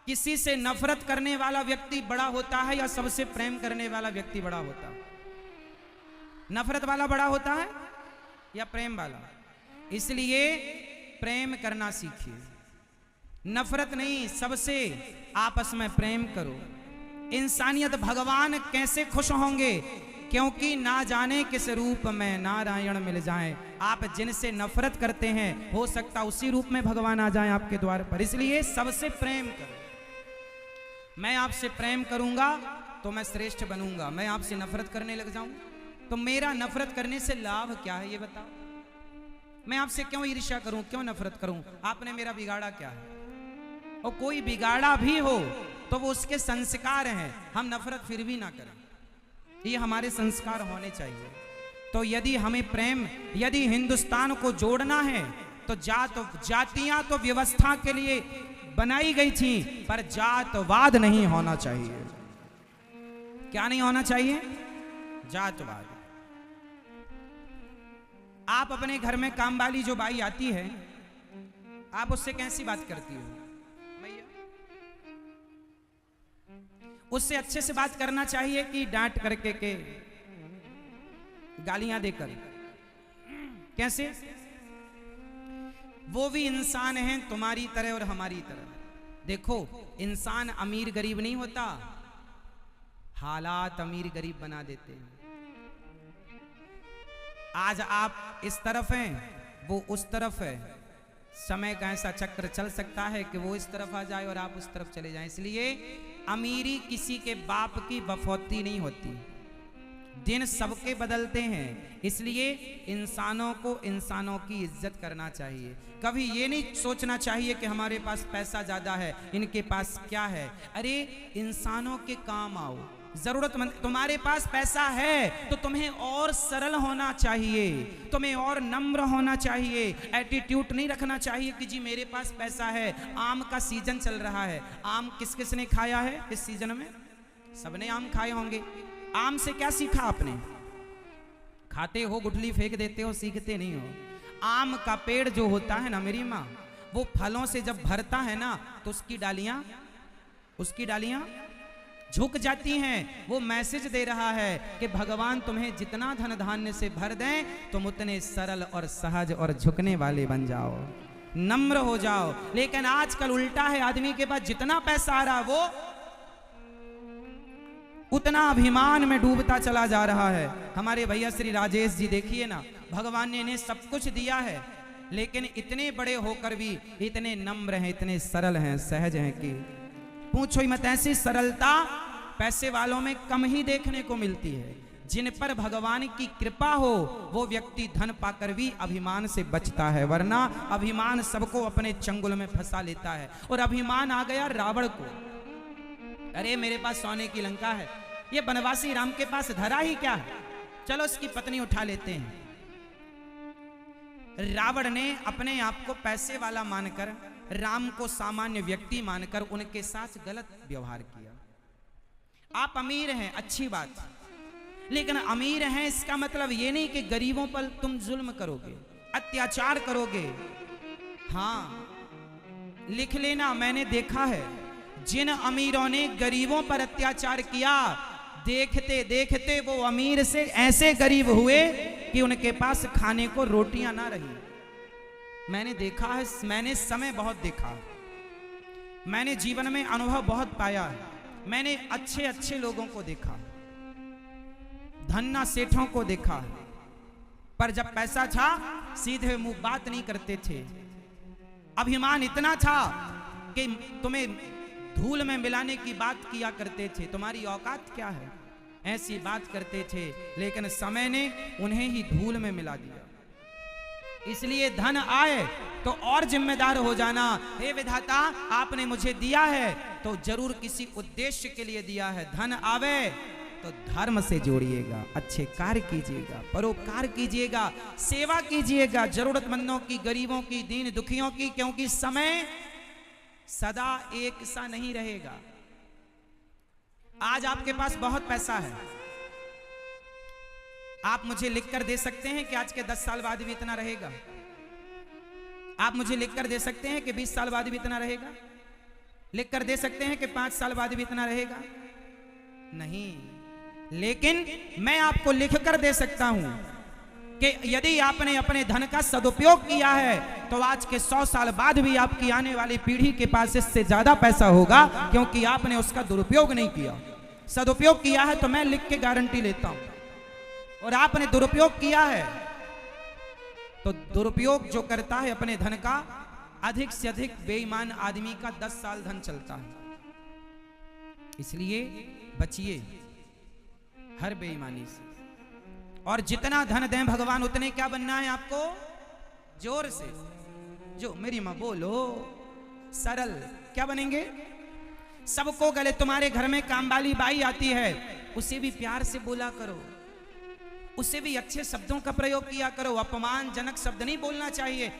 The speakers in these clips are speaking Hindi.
किसी से नफरत करने वाला व्यक्ति बड़ा होता है या सबसे प्रेम करने वाला व्यक्ति बड़ा होता है? नफरत वाला बड़ा होता है या प्रेम वाला? इसलिए प्रेम करना सीखिए, नफरत नहीं, सबसे आपस में प्रेम करो। इंसानियत भगवान कैसे खुश होंगे, क्योंकि ना जाने किस रूप में नारायण मिल जाएं। आप जिनसे नफरत करते हैं हो सकता उसी रूप में भगवान आ जाएं आपके द्वार पर। इसलिए सबसे प्रेम करो। मैं आपसे प्रेम करूंगा तो मैं श्रेष्ठ बनूंगा, मैं आपसे नफरत करने लग जाऊं तो मेरा नफरत करने से लाभ क्या है ये बताओ? मैं आपसे क्यों ईर्ष्या करूं, क्यों नफरत करूं? आपने मेरा बिगाड़ा क्या है? और कोई बिगाड़ा भी हो तो वो उसके संस्कार हैं, हम नफरत फिर भी ना करें, ये हमारे संस्कार होने चाहिए। तो यदि हमें प्रेम, यदि हिंदुस्तान को जोड़ना है तो जातियां तो व्यवस्था के लिए बनाई गई थी, पर जातवाद नहीं होना चाहिए। क्या नहीं होना चाहिए? जातवाद। आप अपने घर में काम वाली जो बाई आती है, आप उससे कैसी बात करती हो? भैया उससे अच्छे से बात करना चाहिए कि डांट करके के गालियां देकर? कैसे? वो भी इंसान हैं तुम्हारी तरह और हमारी तरह। देखो, इंसान अमीर गरीब नहीं होता, हालात अमीर गरीब बना देते हैं। आज आप इस तरफ हैं, वो उस तरफ है। समय का ऐसा चक्र चल सकता है कि वो इस तरफ आ जाए और आप उस तरफ चले जाएं। इसलिए अमीरी किसी के बाप की बफौती नहीं होती, दिन सबके बदलते हैं। इसलिए इंसानों को इंसानों की इज्जत करना चाहिए। कभी ये नहीं सोचना चाहिए कि हमारे पास पैसा ज्यादा है, इनके पास क्या है। अरे इंसानों के काम आओ, जरूरतमंद। तुम्हारे पास पैसा है तो तुम्हें और सरल होना चाहिए, तुम्हें और नम्र होना चाहिए। एटीट्यूड नहीं रखना चाहिए कि जी मेरे पास पैसा है। आम का सीजन चल रहा है, आम किस किस ने खाया है इस सीजन में? सबने आम खाए होंगे। आम से क्या सीखा आपने? खाते हो, गुठली फेंक देते हो, सीखते नहीं हो। आम का पेड़ जो होता है ना मेरी माँ, वो फलों से जब भरता है ना तो उसकी डालियां झुक जाती हैं। वो मैसेज दे रहा है कि भगवान तुम्हें जितना धन धान्य से भर दें, तुम उतने सरल और सहज और झुकने वाले बन जाओ, नम्र हो जाओ। लेकिन आजकल उल्टा है, आदमी के पास जितना पैसा आ रहा वो उतना अभिमान में डूबता चला जा रहा है। हमारे भैया श्री राजेश जी देखिए ना, भगवान ने इन्हें सब कुछ दिया है, लेकिन इतने बड़े होकर भी इतने नम्र हैं, इतने सरल हैं, सहज हैं कि पूछो ही मत। ऐसी सरलता पैसे वालों में कम ही देखने को मिलती है। जिन पर भगवान की कृपा हो वो व्यक्ति धन पाकर भी अभिमान से बचता है, वरना अभिमान सबको अपने चंगुल में फंसा लेता है। और अभिमान आ गया रावण को। अरे मेरे पास सोने की लंका है, ये बनवासी राम के पास धरा ही क्या है, चलो उसकी पत्नी उठा लेते हैं। रावण ने अपने आप को पैसे वाला मानकर, राम को सामान्य व्यक्ति मानकर उनके साथ गलत व्यवहार किया। आप अमीर हैं, अच्छी बात, लेकिन अमीर हैं इसका मतलब ये नहीं कि गरीबों पर तुम जुल्म करोगे, अत्याचार करोगे। हाँ, लिख लेना, मैंने देखा है जिन अमीरों ने गरीबों पर अत्याचार किया, देखते देखते वो अमीर से ऐसे गरीब हुए कि उनके पास खाने को रोटियां ना रही। मैंने देखा है, मैंने समय बहुत देखा, मैंने जीवन में अनुभव बहुत पाया है। मैंने अच्छे अच्छे लोगों को देखा, धन्ना सेठों को देखा, पर जब पैसा था सीधे मुंह बात नहीं करते थे। अभिमान इतना था कि तुम्हें धूल में मिलाने की बात किया करते थे, तुम्हारी औकात क्या है, ऐसी बात करते थे। लेकिन समय ने उन्हें ही धूल में मिला दिया। इसलिए धन आए तो और जिम्मेदार हो जाना। हे विधाता, आपने मुझे दिया है तो जरूर किसी उद्देश्य के लिए दिया है। धन आवे तो धर्म से जोड़िएगा, अच्छे कार्य कीजिएगा, परोपकार कीजिएगा, सेवा कीजिएगा, जरूरतमंदों की, गरीबों की, दीन दुखियों की, क्योंकि समय सदा एक सा नहीं रहेगा। आज आपके पास बहुत पैसा है, आप मुझे लिखकर दे सकते हैं कि आज के 10 साल बाद भी इतना रहेगा? आप मुझे लिखकर दे सकते हैं कि 20 साल बाद भी इतना रहेगा? लिख कर दे सकते हैं कि 5 साल बाद भी इतना रहेगा? नहीं, लेकिन मैं आपको लिख कर दे सकता हूं कि यदि आपने अपने धन का सदुपयोग किया है तो आज के 100 साल बाद भी आपकी आने वाली पीढ़ी के पास इससे ज्यादा पैसा होगा, क्योंकि आपने उसका दुरुपयोग नहीं किया। सदुपयोग किया है तो मैं लिख के गारंटी लेता हूं, और आपने दुरुपयोग किया है तो दुरुपयोग जो करता है अपने धन का, अधिक से अधिक बेईमान आदमी का 10 साल धन चलता है। इसलिए बचिए हर बेईमानी से, और जितना धन दें भगवान उतने क्या बनना है आपको? जोर से जो मेरी मां बोलो, सरल। क्या बनेंगे? सबको गले, तुम्हारे घर में काम वाली बाई आती है, उसे भी प्यार से बोला करो, उसे भी अच्छे शब्दों का प्रयोग किया करो। अपमानजनक शब्द नहीं बोलना चाहिए।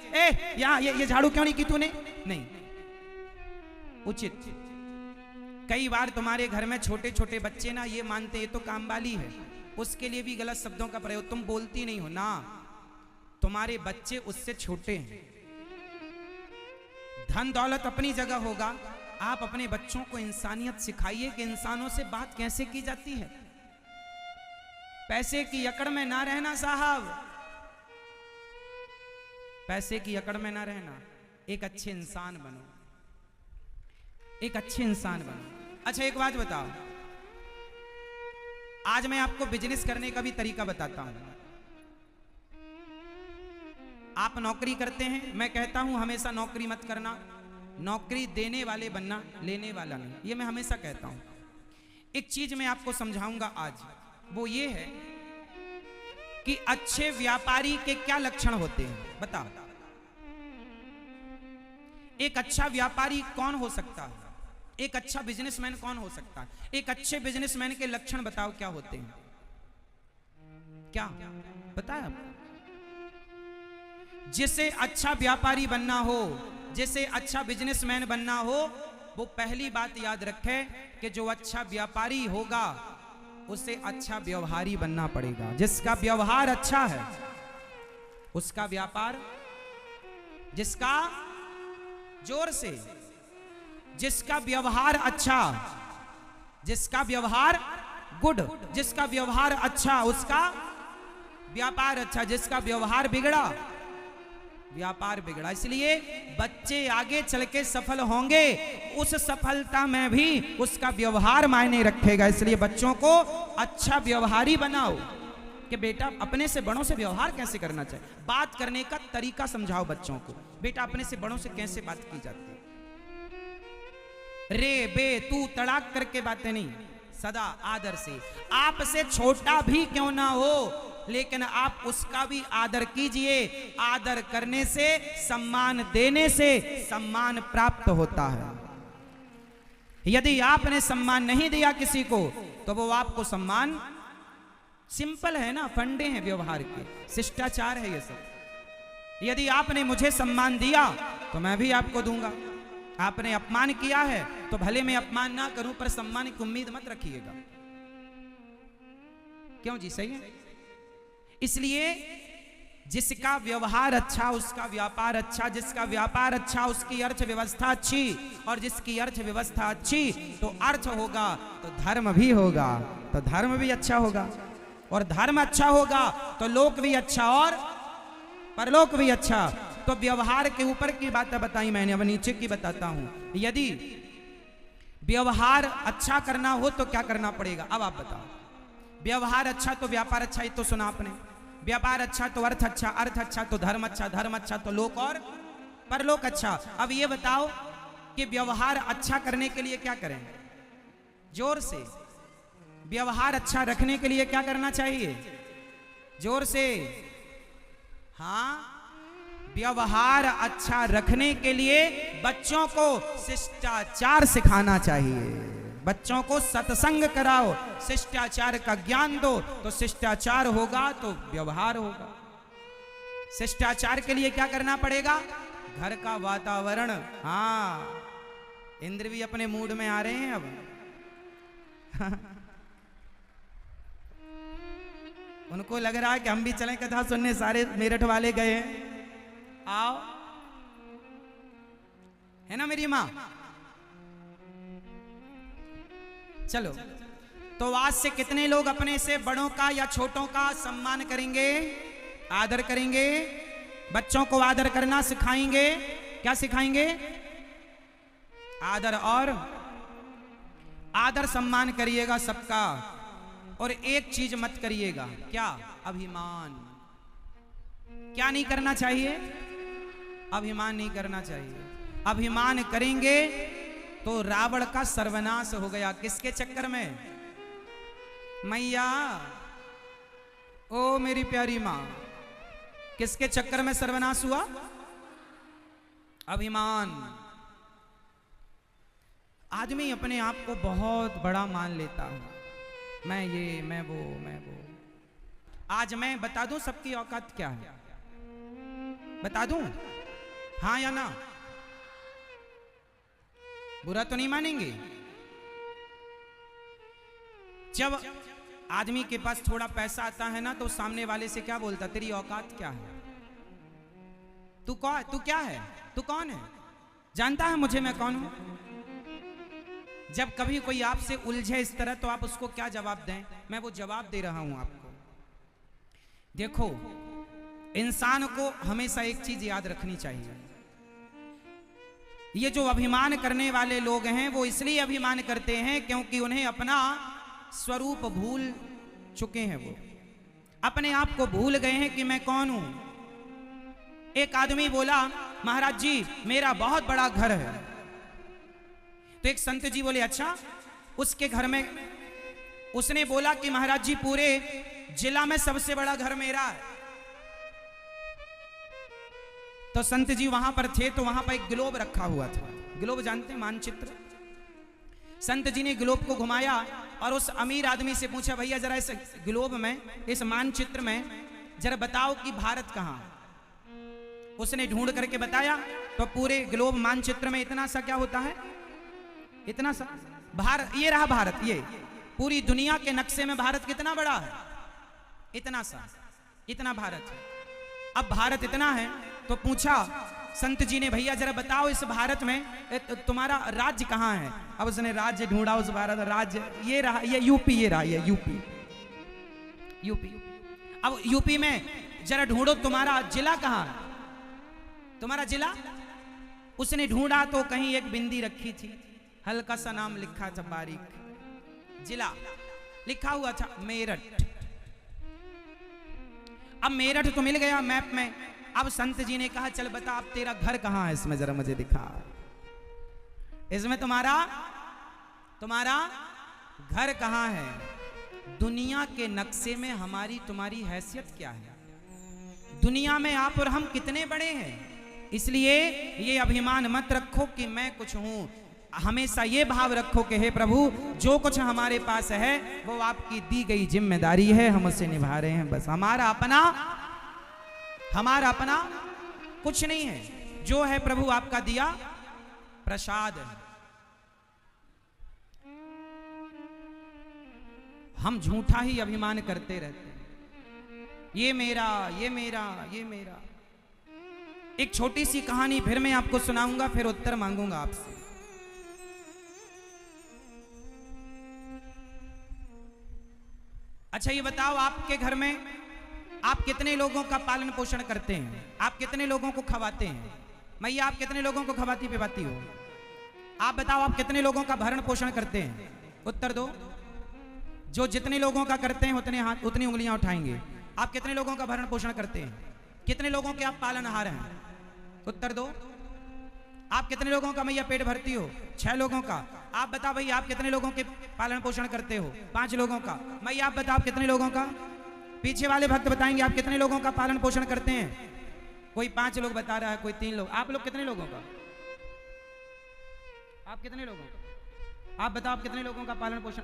यहाँ ये झाड़ू क्यों नहीं की तूने? नहीं, उचित। कई बार तुम्हारे घर में छोटे छोटे बच्चे ना ये मानते ये तो काम वाली है, उसके लिए भी गलत शब्दों का प्रयोग। तुम बोलती नहीं हो ना, तुम्हारे बच्चे उससे छोटे हैं। धन दौलत अपनी जगह होगा, आप अपने बच्चों को इंसानियत सिखाइए कि इंसानों से बात कैसे की जाती है। पैसे की अकड़ में ना रहना साहब, पैसे की अकड़ में ना रहना। एक अच्छे इंसान बनो, एक अच्छे इंसान बनो। अच्छा एक बात बताओ, आज मैं आपको बिजनेस करने का भी तरीका बताता हूं। आप नौकरी करते हैं, मैं कहता हूं हमेशा नौकरी मत करना, नौकरी देने वाले बनना, लेने वाला नहीं। ये मैं हमेशा कहता हूं। एक चीज मैं आपको समझाऊंगा आज, वो ये है कि अच्छे व्यापारी के क्या लक्षण होते हैं। बताओ, एक अच्छा व्यापारी कौन हो सकता है? एक अच्छा बिजनेसमैन कौन हो सकता है? एक अच्छे बिजनेसमैन के लक्षण बताओ क्या होते हैं? क्या बताया? जिसे अच्छा व्यापारी बनना हो, जिसे अच्छा बिजनेसमैन बनना हो, वो पहली बात याद रखे कि जो अच्छा व्यापारी होगा उसे अच्छा व्यवहारी बनना पड़ेगा। जिसका व्यवहार अच्छा है उसका व्यापार, जिसका जोर से, जिसका व्यवहार अच्छा, जिसका व्यवहार गुड, जिसका व्यवहार अच्छा उसका व्यापार अच्छा, जिसका व्यवहार बिगड़ा व्यापार बिगड़ा। इसलिए बच्चे आगे चल के सफल होंगे, उस सफलता में भी उसका व्यवहार मायने रखेगा। इसलिए बच्चों को अच्छा व्यवहारी बनाओ कि बेटा अपने से बड़ों से व्यवहार कैसे करना चाहिए, बात करने का तरीका समझाओ बच्चों को। बेटा अपने से बड़ों से कैसे बात की जाती है, रे बे तू तड़ाक करके बातें नहीं, सदा आदर से। आपसे छोटा भी क्यों ना हो लेकिन आप उसका भी आदर कीजिए। आदर करने से, सम्मान देने से सम्मान प्राप्त होता है। यदि आपने सम्मान नहीं दिया किसी को तो वो आपको सम्मान, सिंपल है ना, फंडे हैं व्यवहार के, शिष्टाचार है ये सब। यदि आपने मुझे सम्मान दिया तो मैं भी आपको दूंगा। आपने अपमान किया है तो भले मैं अपमान ना करूं पर सम्मान की उम्मीद मत रखिएगा। क्यों जी, सही है। इसलिए जिसका व्यवहार अच्छा उसका व्यापार अच्छा, जिसका व्यापार अच्छा उसकी अर्थव्यवस्था अच्छी, और जिसकी अर्थव्यवस्था अच्छी तो अर्थ होगा तो धर्म भी होगा, तो धर्म भी अच्छा होगा, और धर्म अच्छा होगा तो लोक भी अच्छा और परलोक भी अच्छा। तो व्यवहार के ऊपर की बातें बताई मैंने, अब नीचे की बताता हूं। यदि व्यवहार अच्छा करना हो तो क्या करना पड़ेगा, अब आप बताओ। व्यवहार अच्छा तो व्यापार अच्छा, ये तो सुना आपने। व्यापार अच्छा तो अर्थ अच्छा, अर्थ अच्छा तो धर्म अच्छा, धर्म अच्छा तो लोक और परलोक अच्छा। अब ये बताओ कि व्यवहार अच्छा करने के लिए क्या करें? जोर से। व्यवहार अच्छा रखने के लिए क्या करना चाहिए? जोर से। हाँ, व्यवहार अच्छा रखने के लिए बच्चों को शिष्टाचार सिखाना चाहिए। बच्चों को सत्संग कराओ, शिष्टाचार का ज्ञान दो, तो शिष्टाचार होगा तो व्यवहार होगा। शिष्टाचार के लिए क्या करना पड़ेगा? घर का वातावरण। हाँ, इंद्र भी अपने मूड में आ रहे हैं अब। उनको लग रहा है कि हम भी चलें कथा सुनने, सारे मेरठ वाले गए हैं, आओ, है ना मेरी माँ? चलो, तो आज से कितने लोग अपने से बड़ों का या छोटों का सम्मान करेंगे, आदर करेंगे, बच्चों को आदर करना सिखाएंगे? क्या सिखाएंगे? आदर, और आदर सम्मान करिएगा सबका। और एक चीज मत करिएगा, क्या? अभिमान। क्या नहीं करना चाहिए? अभिमान नहीं करना चाहिए। अभिमान करेंगे तो रावण का सर्वनाश हो गया। किसके चक्कर में? मैया, ओ मेरी प्यारी मां, किसके चक्कर में सर्वनाश हुआ? अभिमान। आदमी अपने आप को बहुत बड़ा मान लेता है, मैं ये, मैं वो, मैं वो। आज मैं बता दूं सबकी औकात क्या है? बता दूं? हाँ या ना? बुरा तो नहीं मानेंगे? जब आदमी के पास थोड़ा पैसा आता है ना, तो सामने वाले से क्या बोलता? तेरी औकात क्या है? तू कौन? तू क्या है? तू कौन है? जानता है मुझे मैं कौन हूं? जब कभी कोई आपसे उलझे इस तरह, तो आप उसको क्या जवाब दें? मैं वो जवाब दे रहा हूं आपको। देखो, इंसान को हमेशा एक चीज याद रखनी चाहिए। ये जो अभिमान करने वाले लोग हैं, वो इसलिए अभिमान करते हैं क्योंकि उन्हें अपना स्वरूप भूल चुके हैं। वो अपने आप को भूल गए हैं कि मैं कौन हूं। एक आदमी बोला, महाराज जी मेरा बहुत बड़ा घर है। तो एक संत जी बोले, अच्छा, उसके घर में? उसने बोला कि महाराज जी पूरे जिला में सबसे बड़ा घर मेरा है। तो संत जी वहां पर थे, तो वहां पर एक ग्लोब रखा हुआ था। ग्लोब जानते हैं? मानचित्र। संत जी ने ग्लोब को घुमाया और उस अमीर आदमी से पूछा, भैया जरा इस ग्लोब में, इस मानचित्र में जरा बताओ कि भारत कहां? उसने ढूंढ करके बताया, तो पूरे ग्लोब मानचित्र में इतना सा क्या होता है? इतना सा भारत। ये रहा भारत। ये पूरी दुनिया के नक्शे में भारत कितना बड़ा है? इतना सा, इतना भारत है। अब भारत इतना है, तो पूछा संत जी ने, भैया जरा बताओ इस भारत में तुम्हारा राज्य कहां है? अब उसने राज्य ढूंढा उस भारत। राज्य ये रहा, ये यूपी, ये रहा, ये यूपी, यूपी। अब यूपी में जरा ढूंढो तुम्हारा जिला कहां है? तुम्हारा जिला? उसने ढूंढा तो कहीं एक बिंदी रखी थी, हल्का सा नाम लिखा था, बारीक जिला लिखा हुआ था, मेरठ। अब मेरठ तो मिल गया मैप में। अब संत जी ने कहा, चल बता अब तेरा घर कहां है, इसमें जरा मुझे दिखा। इसमें तुम्हारा घर कहां है? दुनिया के नक्शे में हमारी तुम्हारी हैसियत क्या है? दुनिया में आप और हम कितने बड़े हैं? इसलिए ये अभिमान मत रखो कि मैं कुछ हूं। हमेशा ये भाव रखो कि हे प्रभु, जो कुछ हमारे पास है वो आपकी दी गई जिम्मेदारी है, हम उसे निभा रहे हैं। बस हमारा अपना कुछ नहीं है। जो है प्रभु आपका दिया प्रसाद है। हम झूठा ही अभिमान करते रहते हैं, ये मेरा, ये मेरा, ये मेरा। एक छोटी सी कहानी फिर मैं आपको सुनाऊंगा, फिर उत्तर मांगूंगा आपसे। अच्छा ये बताओ, आपके घर में आप कितने लोगों का पालन पोषण करते हैं? आप कितने लोगों को खवाते हैं? मैया आप कितने लोगों को खवाती पिवाती हो? आप बताओ, आप कितने लोगों का भरण पोषण करते हैं? उत्तर दो। जो जितने लोगों का करते हैं उतने हाथ, उतनी उंगलियां उठाएंगे। आप कितने लोगों का भरण पोषण करते हैं? कितने लोगों के आप पालनहार हैं? उत्तर दो। आप कितने लोगों का मैया पेट भरती हो? 6 लोगों का। आप बताओ भैया, आप कितने लोगों के पालन पोषण करते हो? 5 लोगों का। मैया आप बताओ कितने लोगों का? पीछे वाले भक्त बताएंगे आप कितने लोगों का पालन पोषण करते हैं। कोई 5 लोग बता रहा है, कोई 3 लोग। आप लोग कितने लोगों का? आप कितने लोगों का? आप बताओ, आप कितने लोगों का पालन पोषण?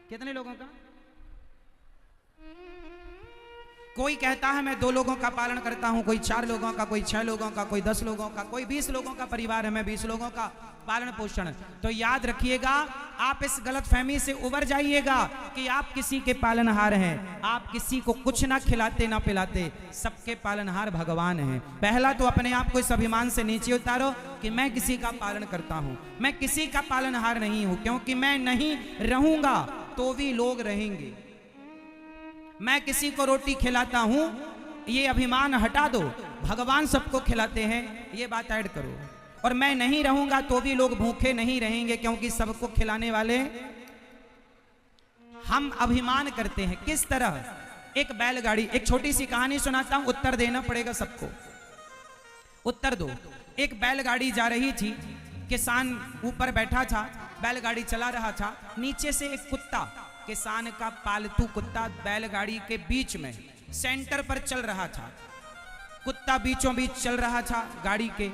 कितने लोगों का? कोई कहता है मैं 2 लोगों का पालन करता हूं, कोई 4 लोगों का, कोई 6 लोगों का, कोई 10 लोगों का, कोई 20 लोगों का परिवार है, मैं 20 लोगों का पालन पोषण। तो याद रखिएगा, आप इस गलत फहमी से उबर जाइएगा कि आप किसी के पालनहार हैं। आप किसी को कुछ ना खिलाते ना पिलाते, सबके पालनहार भगवान हैं। पहला तो अपने आप को इस अभिमान से नीचे उतारो कि मैं किसी का पालन करता हूं, मैं किसी का पालनहार नहीं हूं, क्योंकि मैं नहीं रहूंगा तो भी लोग रहेंगे। मैं किसी को रोटी खिलाता हूं, ये अभिमान हटा दो, भगवान सबको खिलाते हैं, ये बात ऐड करो। और मैं नहीं रहूंगा तो भी लोग भूखे नहीं रहेंगे, क्योंकि सबको खिलाने वाले हम अभिमान करते हैं। किस तरह? एक बैलगाड़ी, एक छोटी सी कहानी सुनाता हूं, उत्तर देना पड़ेगा सबको। उत्तर दो। एक बैलगाड़ी जा रही थी, किसान ऊपर बैठा था, बैलगाड़ी चला रहा था, नीचे से एक कुत्ता, किसान का पालतू कुत्ता बैलगाड़ी के बीच में सेंटर पर चल रहा था। कुत्ता बीचों बीच चल रहा था गाड़ी के।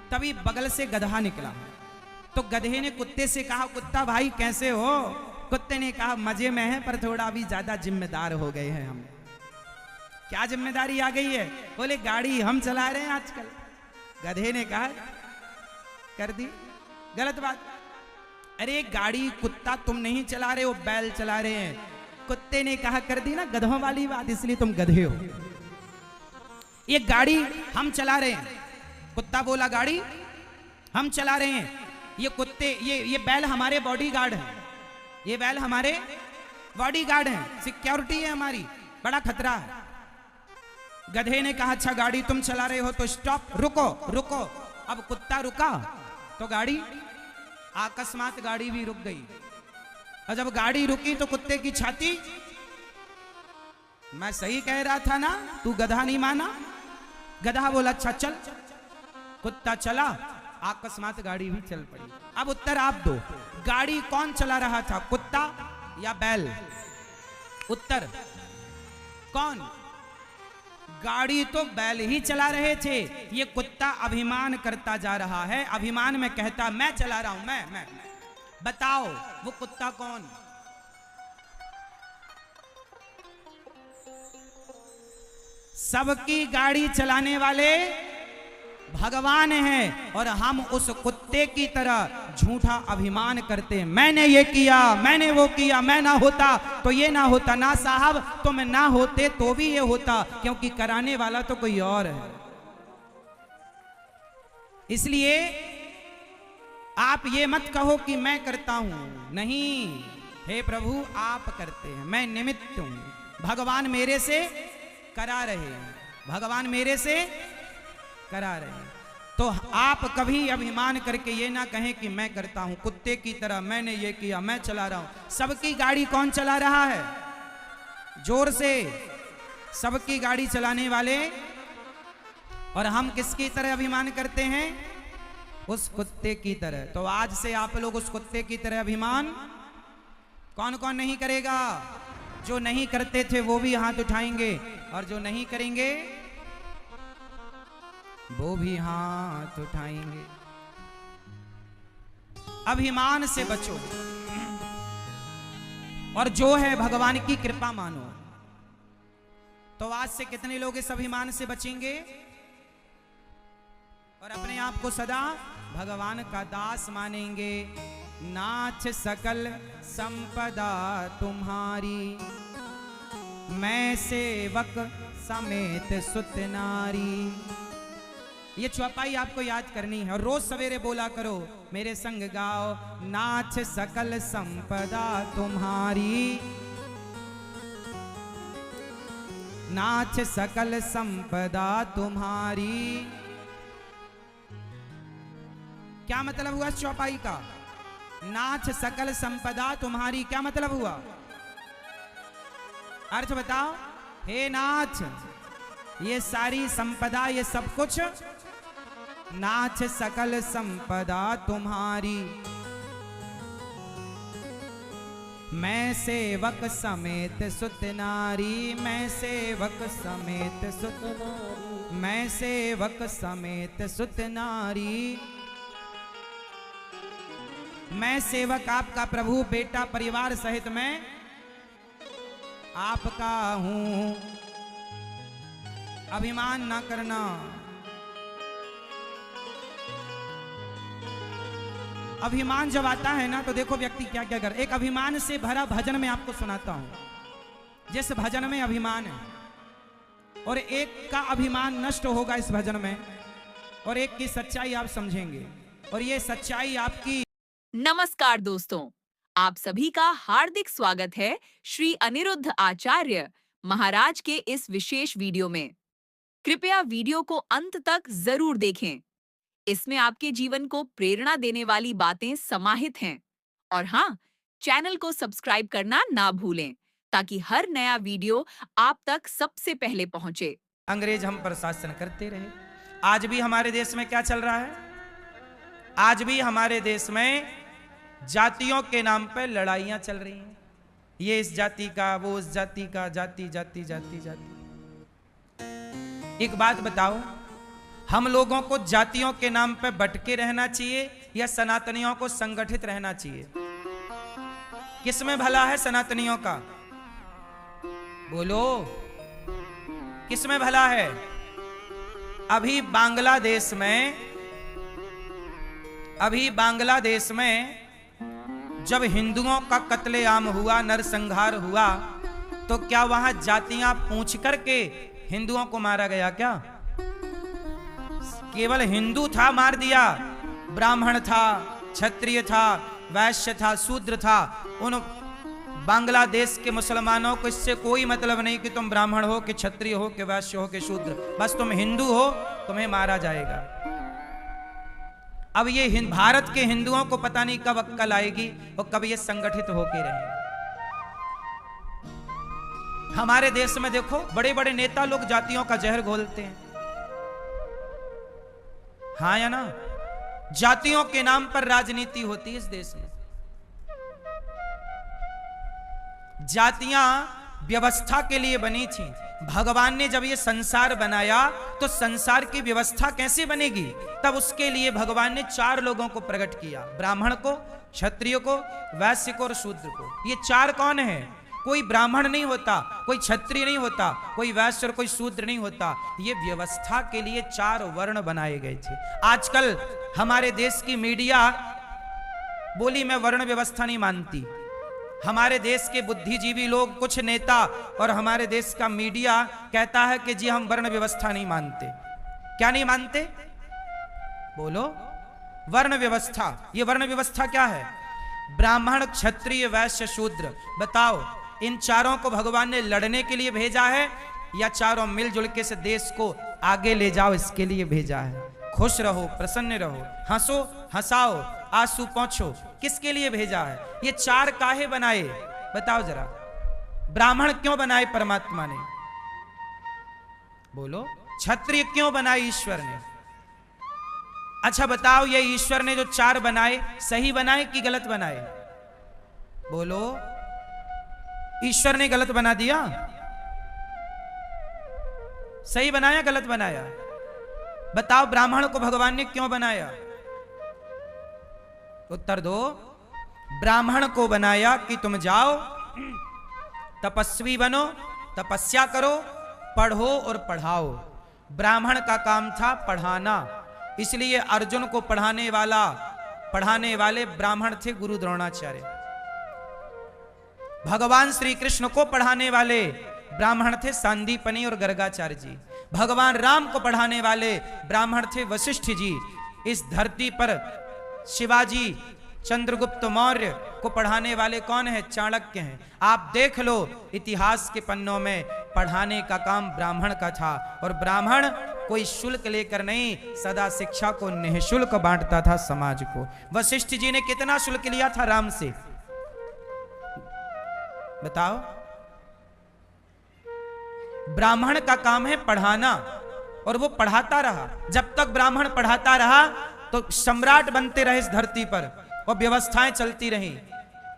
तभी बगल से गधा निकला। तो गधे ने कुत्ते से कहा, कुत्ता भाई कैसे हो? कुत्ते ने कहा, मजे में है, पर थोड़ा अभी ज्यादा जिम्मेदार हो गए हैं हम। क्या जिम्मेदारी आ गई है? बोले गाड़ी हम चला रहे हैं आजकल। गधे ने कहा, कर दी गलत बात। अरे गाड़ी कुत्ता तुम नहीं चला रहे हो, बैल चला रहे हैं। कुत्ते ने कहा, कर दी ना गधों वाली बात, इसलिए तुम गधे हो। ये गाड़ी हम चला रहे हैं। कुत्ता बोला, गाड़ी हम चला रहे हैं, ये कुत्ते ये बैल हमारे बॉडीगार्ड हैं, ये बैल हमारे बॉडीगार्ड हैं, सिक्योरिटी है हमारी, बड़ा खतरा है। गधे ने कहा, अच्छा गाड़ी तुम चला रहे हो तो स्टॉप, रुको रुको। अब कुत्ता रुका तो गाड़ी, अकस्मात गाड़ी भी रुक गई। और जब गाड़ी रुकी तो कुत्ते की छाती, मैं सही कह रहा था ना, तू गधा नहीं माना? गधा बोला, अच्छा चल। कुत्ता चला, अकस्मात गाड़ी भी चल पड़ी। अब उत्तर आप दो, गाड़ी कौन चला रहा था, कुत्ता या बैल? उत्तर कौन? गाड़ी तो बैल ही चला रहे थे। ये कुत्ता अभिमान करता जा रहा है, अभिमान में कहता मैं चला रहा हूं, मैं। बताओ वो कुत्ता कौन? सबकी गाड़ी चलाने वाले भगवान हैं, और हम उस कुत्ते की तरह झूठा अभिमान करते हैं। मैंने ये किया, मैंने वो किया, मैं ना होता तो ये ना होता, ना साहब तुम ना होते तो भी ये होता, क्योंकि कराने वाला तो कोई और है। इसलिए आप ये मत कहो कि मैं करता हूं, नहीं, हे प्रभु आप करते हैं, मैं निमित्त हूं, भगवान मेरे से करा रहे हैं, भगवान मेरे से करा रहे हैं। तो आप कभी अभिमान करके ये ना कहें कि मैं करता हूं, कुत्ते की तरह मैंने ये किया, मैं चला रहा हूं। सबकी गाड़ी कौन चला रहा है? जोर से, सबकी गाड़ी चलाने वाले। और हम किसकी तरह अभिमान करते हैं? उस कुत्ते की तरह। तो आज से आप लोग उस कुत्ते की तरह अभिमान कौन कौन नहीं करेगा? जो नहीं करते थे वो भी हाथ उठाएंगे, और जो नहीं करेंगे वो भी हाथ उठाएंगे। अभिमान से बचो, और जो है भगवान की कृपा मानो। तो आज से कितने लोग इस अभिमान से बचेंगे और अपने आप को सदा भगवान का दास मानेंगे? नाथ सकल संपदा तुम्हारी, मैं सेवक समेत सुत नारी। ये चौपाई आपको याद करनी है और रोज सवेरे बोला करो, मेरे संग गाओ। नाथ सकल संपदा तुम्हारी, नाथ सकल संपदा तुम्हारी। क्या मतलब हुआ इस चौपाई का? नाथ सकल संपदा तुम्हारी, क्या मतलब हुआ? अर्थ बताओ। हे नाथ, ये सारी संपदा, ये सब कुछ नाथ सकल संपदा तुम्हारी, मैं सेवक समेत सुत नारी, मैं सेवक समेत सुत नारी, मैं सेवक समेत सुत नारी। मैं सेवक आपका प्रभु, बेटा परिवार सहित मैं आपका हूं। अभिमान ना करना। अभिमान जब आता है ना तो देखो व्यक्ति क्या क्या कर। एक अभिमान से भरा भजन में आपको सुनाता हूं। जिस भजन में अभिमान है और एक का अभिमान नष्ट होगा इस भजन में, और एक की सच्चाई आप समझेंगे, और ये सच्चाई आपकी। नमस्कार दोस्तों, आप सभी का हार्दिक स्वागत है श्री अनिरुद्ध आचार्य महाराज के इस विशेष वीडियो में। कृपया वीडियो को अंत तक जरूर देखें। इसमें आपके जीवन को प्रेरणा देने वाली बातें समाहित हैं। और हाँ, चैनल को सब्सक्राइब करना ना भूलें ताकि हर नया वीडियो आप तक सबसे पहले पहुंचे। अंग्रेज हम पर शासन करते रहे। आज भी हमारे देश में क्या चल रहा है? आज भी हमारे देश में जातियों के नाम पर लड़ाइयां चल रही हैं। ये इस जाति का, वो उस जाति का, जाति जाति जाति जाति। एक बात बताओ, हम लोगों को जातियों के नाम पर भटके रहना चाहिए या सनातनियों को संगठित रहना चाहिए? किसमें भला है सनातनियों का? बोलो, किसमें भला है? अभी बांग्लादेश में जब हिंदुओं का कत्लेआम हुआ, नरसंहार हुआ, तो क्या वहां जातियां पूछ करके हिंदुओं को मारा गया? क्या केवल हिंदू था मार दिया? ब्राह्मण था, क्षत्रिय था, वैश्य था, शूद्र था। उन बांग्लादेश के मुसलमानों को इससे कोई मतलब नहीं कि तुम ब्राह्मण हो, कि क्षत्रिय हो, कि वैश्य हो, कि शूद्र। बस तुम हिंदू हो, तुम्हें मारा जाएगा। अब ये भारत के हिंदुओं को पता नहीं कब अक्कल आएगी और कब ये संगठित होके रहेंगे। हमारे देश में देखो, बड़े बड़े नेता लोग जातियों का जहर घोलते हैं। हाँ या ना? जातियों के नाम पर राजनीति होती है इस देश में। जातियां व्यवस्था के लिए बनी थी। भगवान ने जब ये संसार बनाया तो संसार की व्यवस्था कैसे बनेगी? तब उसके लिए भगवान ने 4 लोगों को प्रकट किया, ब्राह्मण को, क्षत्रिय को, वैश्य को और शूद्र को। ये 4 कौन है? कोई ब्राह्मण नहीं होता, कोई क्षत्रिय नहीं होता, कोई वैश्य और कोई शूद्र नहीं होता। ये व्यवस्था के लिए 4 वर्ण बनाए गए थे। आजकल हमारे देश की मीडिया बोली मैं वर्ण व्यवस्था नहीं मानती। हमारे देश के बुद्धिजीवी लोग, कुछ नेता और हमारे देश का मीडिया कहता है कि जी हम वर्ण व्यवस्था नहीं मानते। क्या नहीं मानते? बोलो, वर्ण व्यवस्था। ये वर्ण व्यवस्था क्या है? ब्राह्मण, क्षत्रिय, वैश्य, शूद्र। बताओ, इन 4 को भगवान ने लड़ने के लिए भेजा है या चारों मिलजुल के से देश को आगे ले जाओ इसके लिए भेजा है? खुश रहो, प्रसन्न रहो, हंसो, हंसाओ, आंसू पोंछो, किसके लिए भेजा है? ये 4 काहे बनाए? बताओ जरा। ब्राह्मण क्यों बनाए परमात्मा ने? बोलो। क्षत्रिय क्यों बनाए ईश्वर ने? अच्छा बताओ, ये ईश्वर ने जो 4 बनाए सही बनाए कि गलत बनाए? बोलो। ईश्वर ने गलत बना दिया? सही बनाया, गलत बनाया? बताओ, ब्राह्मण को भगवान ने क्यों बनाया? उत्तर दो। ब्राह्मण को बनाया कि तुम जाओ, तपस्वी बनो, तपस्या करो, पढ़ो और पढ़ाओ। ब्राह्मण का काम था पढ़ाना, इसलिए अर्जुन को पढ़ाने वाले ब्राह्मण थे गुरु द्रोणाचार्य। भगवान श्री कृष्ण को पढ़ाने वाले ब्राह्मण थे सांदीपनि और गर्गाचार्य जी। भगवान राम को पढ़ाने वाले ब्राह्मण थे वशिष्ठ जी। इस धरती पर शिवाजी, चंद्रगुप्त मौर्य को पढ़ाने वाले कौन है? चाणक्य हैं। आप देख लो, इतिहास के पन्नों में पढ़ाने का काम ब्राह्मण का था। और ब्राह्मण कोई शुल्क लेकर नहीं, सदा शिक्षा को निःशुल्क बांटता था समाज को। वशिष्ठ जी ने कितना शुल्क लिया था राम से? बताओ। ब्राह्मण का काम है पढ़ाना, और वो पढ़ाता रहा। जब तक ब्राह्मण पढ़ाता रहा तो सम्राट बनते रहे इस धरती पर और व्यवस्थाएं चलती रहीं।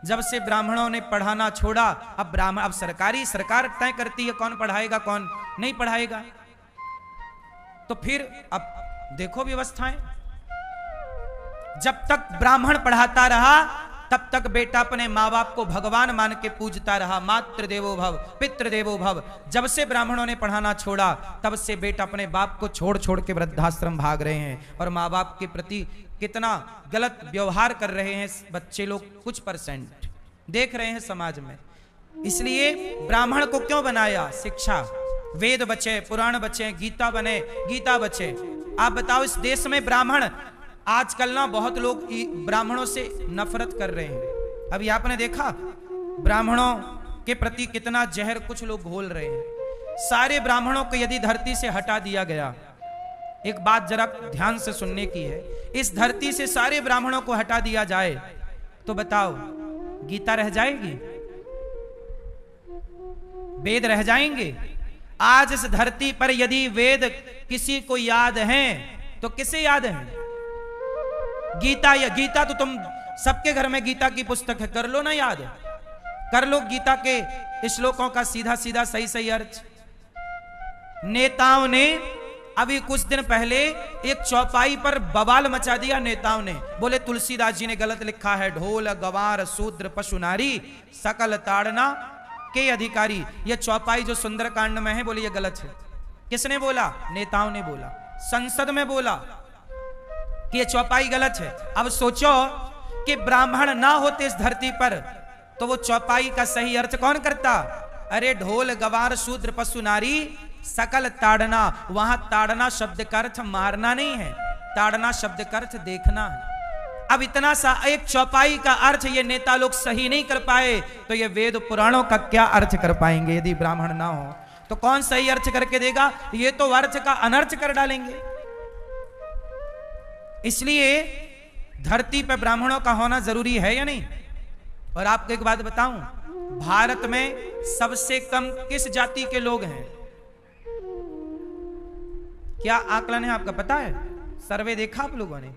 जब से ब्राह्मणों ने पढ़ाना छोड़ा, अब सरकार तय करती है कौन पढ़ाएगा कौन नहीं पढ़ाएगा। तो फिर अब देखो व्यवस्थाएं। जब तक ब्राह्मण पढ़ाता रहा तब तक बेटा अपने माँ बाप को भगवान मान के पूजता रहा। मातृ देवो भव, पितृ देवो भव। जब से ब्राह्मणों ने पढ़ाना छोड़ा, तब से बेटा अपने बाप को छोड़ छोड़ के वृद्धाश्रम भाग रहे हैं और माँ बाप के प्रति कितना गलत व्यवहार कर रहे हैं बच्चे लोग, कुछ परसेंट देख रहे हैं समाज में। इसलिए ब्राह्मण को क्यों बनाया? शिक्षा, वेद बचे, पुराण बचे, गीता बने, गीता बचे। आप बताओ, इस देश में ब्राह्मण, आजकल ना बहुत लोग ब्राह्मणों से नफरत कर रहे हैं। अभी आपने देखा ब्राह्मणों के प्रति कितना जहर कुछ लोग घोल रहे हैं। सारे ब्राह्मणों को यदि धरती से हटा दिया गया, एक बात जरा ध्यान से सुनने की है, इस धरती से सारे ब्राह्मणों को हटा दिया जाए तो बताओ गीता रह जाएगी? वेद रह जाएंगे? आज इस धरती पर यदि वेद किसी को याद हैं तो किसे याद है? गीता। या गीता तो तुम सबके घर में गीता की पुस्तक है, कर लो ना याद, कर लो गीता के श्लोकों का सीधा सीधा सही सही अर्थ। नेताओं ने अभी कुछ दिन पहले एक चौपाई पर बवाल मचा दिया। नेताओं ने बोले तुलसीदास जी ने गलत लिखा है, ढोल गवार शूद्र पशु नारी सकल ताड़ना के अधिकारी। यह चौपाई जो सुंदरकांड में है, बोले ये गलत है। किसने बोला? नेताओं ने बोला, संसद में बोला कि ये चौपाई गलत है। अब सोचो कि ब्राह्मण ना होते इस धरती पर तो वो चौपाई का सही अर्थ कौन करता? अरे ढोल गवार शूद्र पशु नारी सकल ताड़ना। वहां ताड़ना शब्द का अर्थ मारना नहीं है, ताड़ना शब्द का अर्थ देखना है। अब इतना सा एक चौपाई का अर्थ ये नेता लोग सही नहीं कर पाए तो ये वेद पुराणों का क्या अर्थ कर पाएंगे? यदि ब्राह्मण ना हो तो कौन सही अर्थ करके देगा? ये तो अर्थ का अनर्थ कर डालेंगे। इसलिए धरती पर ब्राह्मणों का होना जरूरी है या नहीं? और आपको एक बात बताऊं, भारत में सबसे कम किस जाति के लोग हैं? क्या आकलन है आपका पता है? सर्वे देखा आप लोगों ने?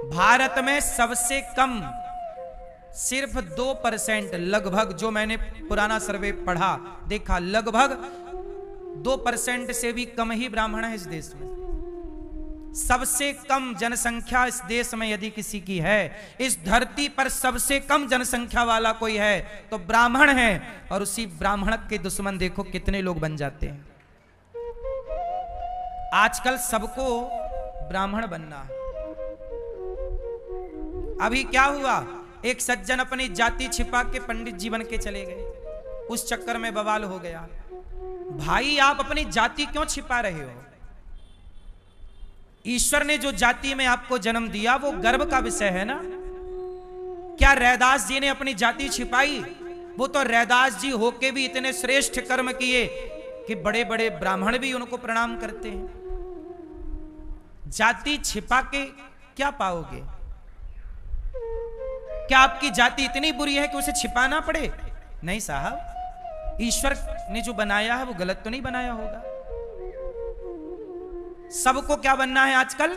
भारत में सबसे कम सिर्फ 2% लगभग, जो मैंने पुराना सर्वे पढ़ा देखा, लगभग 2% से भी कम ही ब्राह्मण है इस देश में। सबसे कम जनसंख्या इस देश में यदि किसी की है, इस धरती पर सबसे कम जनसंख्या वाला कोई है तो ब्राह्मण है। और उसी ब्राह्मण के दुश्मन देखो कितने लोग बन जाते हैं। आजकल सबको ब्राह्मण बनना है। अभी क्या हुआ, एक सज्जन अपनी जाति छिपा के पंडित जी बन के चले गए, उस चक्कर में बवाल हो गया। भाई आप अपनी जाति क्यों छिपा रहे हो? ईश्वर ने जो जाति में आपको जन्म दिया वो गर्व का विषय है ना। क्या रैदास जी ने अपनी जाति छिपाई? वो तो रैदास जी होके भी इतने श्रेष्ठ कर्म किए कि बड़े बड़े ब्राह्मण भी उनको प्रणाम करते हैं। जाति छिपा के क्या पाओगे? क्या आपकी जाति इतनी बुरी है कि उसे छिपाना पड़े? नहीं साहब, ईश्वर ने जो बनाया है वो गलत तो नहीं बनाया होगा। सबको क्या बनना है आजकल?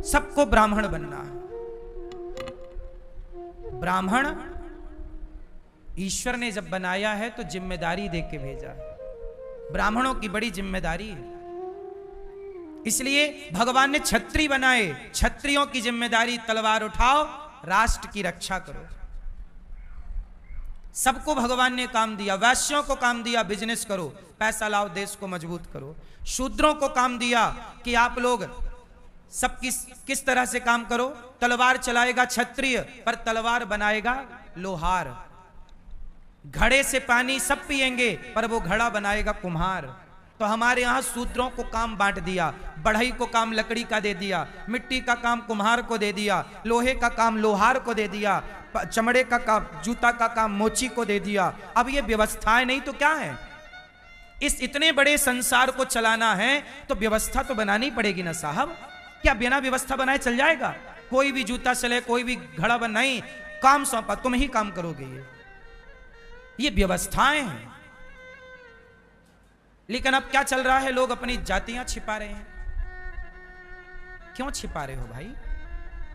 सबको ब्राह्मण बनना है। ब्राह्मण ईश्वर ने जब बनाया है तो जिम्मेदारी दे के भेजा है। ब्राह्मणों की बड़ी जिम्मेदारी है, इसलिए भगवान ने क्षत्रिय बनाए। क्षत्रियों की जिम्मेदारी तलवार उठाओ, राष्ट्र की रक्षा करो। सबको भगवान ने काम दिया। वैश्यों को काम दिया बिजनेस करो, पैसा लाओ, देश को मजबूत करो। शूद्रों को काम दिया कि आप लोग सब किस तरह से काम करो। तलवार चलाएगा क्षत्रिय, पर तलवार बनाएगा लोहार। घड़े से पानी सब पिएंगे, पर वो घड़ा बनाएगा कुम्हार। तो हमारे यहां शूद्रों को काम बांट दिया। बढ़ई को काम लकड़ी का दे दिया, मिट्टी का काम कुम्हार को दे दिया, लोहे का काम लोहार को दे दिया, चमड़े का काम, जूता का काम मोची को दे दिया। अब ये व्यवस्थाएं नहीं तो क्या है? इस इतने बड़े संसार को चलाना है तो व्यवस्था तो बनानी पड़ेगी ना साहब। क्या बिना व्यवस्था बनाए चल जाएगा? कोई भी जूता चले, कोई भी घड़ा बन, नहीं, काम सौंपा, तुम ही काम करोगे। ये व्यवस्थाएं हैं। लेकिन अब क्या चल रहा है? लोग अपनी जातियां छिपा रहे हैं। क्यों छिपा रहे हो भाई?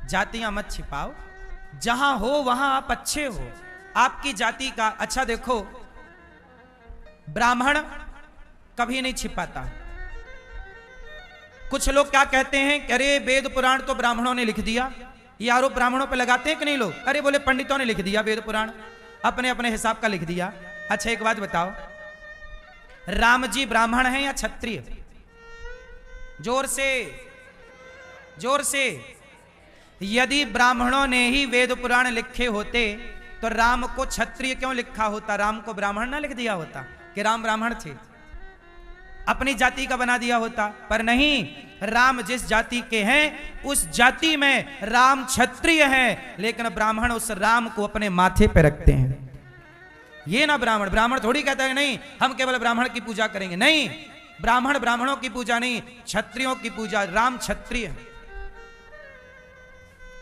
जातियां मत छिपाओ, जहां हो वहां आप अच्छे हो। आपकी जाति का अच्छा देखो, ब्राह्मण कभी नहीं छिपाता। कुछ लोग क्या कहते हैं कि अरे वेद पुराण तो ब्राह्मणों ने लिख दिया, ये आरोप ब्राह्मणों पे लगाते हैं कि नहीं लोग? अरे बोले पंडितों ने लिख दिया वेद पुराण, अपने अपने हिसाब का लिख दिया। अच्छा एक बात बताओ, राम जी ब्राह्मण हैं या क्षत्रिय? जोर से, जोर से। यदि ब्राह्मणों ने ही वेद पुराण लिखे होते तो राम को क्षत्रिय क्यों लिखा होता? राम को ब्राह्मण ना लिख दिया होता कि राम ब्राह्मण थे, अपनी जाति का बना दिया होता। पर नहीं, राम जिस जाति के हैं उस जाति में राम क्षत्रिय हैं, लेकिन ब्राह्मण उस राम को अपने माथे पे रखते हैं। ये ना ब्राह्मण, ब्राह्मण थोड़ी कहता है नहीं हम केवल ब्राह्मण की पूजा करेंगे। नहीं, ब्राह्मण ब्राह्मणों की पूजा नहीं, क्षत्रियों की पूजा। राम क्षत्रिय है।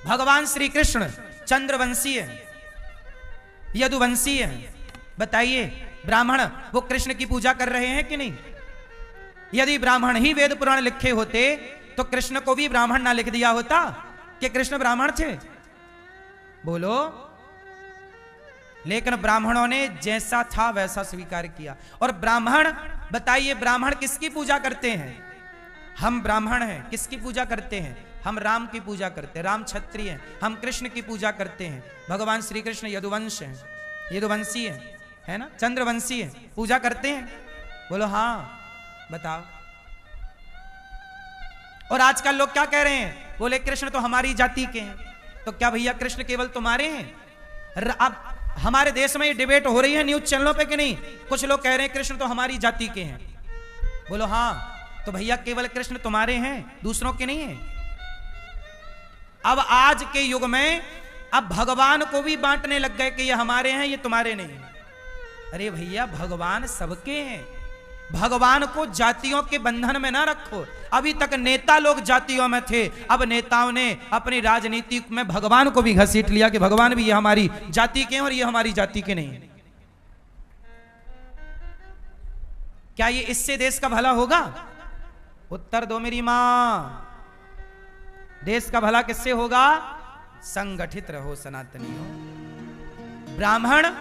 भगवान श्री कृष्ण चंद्रवंशी है, यदुवंशी है। बताइए ब्राह्मण वो कृष्ण की पूजा कर रहे हैं कि नहीं? यदि ब्राह्मण ही वेद पुराण लिखे होते तो कृष्ण को भी ब्राह्मण ना लिख दिया होता कि कृष्ण ब्राह्मण थे? बोलो। लेकिन ब्राह्मणों ने जैसा था वैसा स्वीकार किया। और ब्राह्मण, बताइए ब्राह्मण किसकी पूजा करते हैं? हम ब्राह्मण हैं, किसकी पूजा करते हैं? हम राम की पूजा करते हैं। राम क्षत्रिय हैं, हम कृष्ण की पूजा करते हैं। भगवान श्री कृष्ण यदुवंश हैं, यदुवंशी है ना, चंद्रवंशी है, पूजा करते हैं। बोलो हाँ, बताओ। और आजकल लोग क्या कह रहे हैं? बोले कृष्ण तो हमारी जाति के हैं। तो क्या भैया कृष्ण केवल तुम्हारे हैं? अब हमारे देश में ये डिबेट हो रही है न्यूज चैनलों पे कि नहीं? कुछ लोग कह रहे हैं कृष्ण तो हमारी जाति के हैं। बोलो हाँ, तो भैया केवल कृष्ण तुम्हारे हैं, दूसरों के नहीं है। अब आज के युग में अब भगवान को भी बांटने लग गए कि ये हमारे हैं, ये तुम्हारे नहीं है। अरे भैया भगवान सबके हैं, भगवान को जातियों के बंधन में ना रखो। अभी तक नेता लोग जातियों में थे, अब नेताओं ने अपनी राजनीति में भगवान को भी घसीट लिया कि भगवान भी ये हमारी जाति के हैं और ये हमारी जाति के नहीं है। क्या ये इससे देश का भला होगा? उत्तर दो मेरी मां। देश का भला किससे होगा? संगठित रहो सनातनियों। ब्राह्मण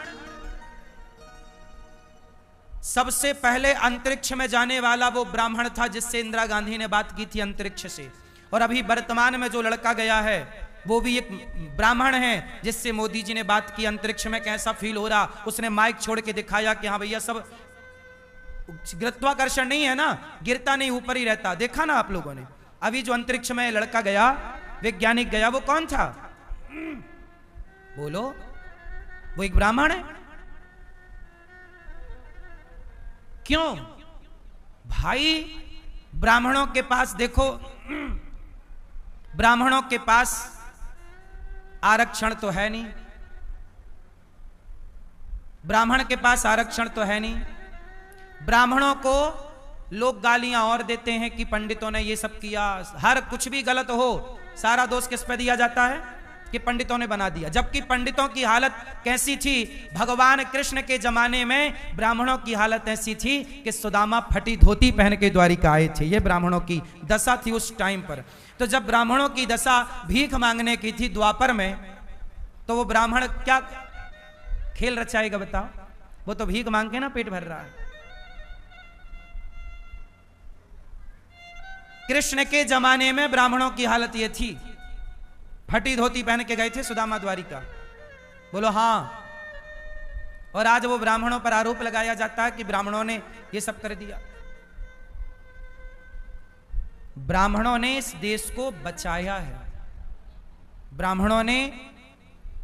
सबसे पहले अंतरिक्ष में जाने वाला वो ब्राह्मण था जिससे इंदिरा गांधी ने बात की थी अंतरिक्ष से। और अभी वर्तमान में जो लड़का गया है वो भी एक ब्राह्मण है जिससे मोदी जी ने बात की अंतरिक्ष में कैसा फील हो रहा। उसने माइक छोड़ के दिखाया कि हाँ भैया सब गुरुत्वाकर्षण नहीं है ना, गिरता नहीं, ऊपर ही रहता। देखा ना आप लोगों ने? अभी जो अंतरिक्ष में लड़का गया, वैज्ञानिक गया, वो कौन था? बोलो। वो एक ब्राह्मण है। क्यों भाई? ब्राह्मणों के पास देखो, ब्राह्मणों के पास आरक्षण तो है नहीं, ब्राह्मण के पास आरक्षण तो है नहीं। ब्राह्मणों को लोग गालियां और देते हैं कि पंडितों ने ये सब किया। हर कुछ भी गलत हो सारा दोष किस पे दिया जाता है? कि पंडितों ने बना दिया। जबकि पंडितों की हालत कैसी थी? भगवान कृष्ण के जमाने में ब्राह्मणों की हालत ऐसी थी कि सुदामा फटी धोती पहन के द्वारिका आए थे। ये ब्राह्मणों की दशा थी उस टाइम पर। तो जब ब्राह्मणों की दशा भीख मांगने की थी द्वापर में, तो वो ब्राह्मण क्या खेल रचाएगा बताओ? वो तो भीख मांग के ना पेट भर रहा है। कृष्ण के जमाने में ब्राह्मणों की हालत ये थी, फटी धोती पहन के गए थे सुदामा द्वारिका। बोलो हाँ। और आज वो ब्राह्मणों पर आरोप लगाया जाता है कि ब्राह्मणों ने ये सब कर दिया। ब्राह्मणों ने इस देश को बचाया है। ब्राह्मणों ने,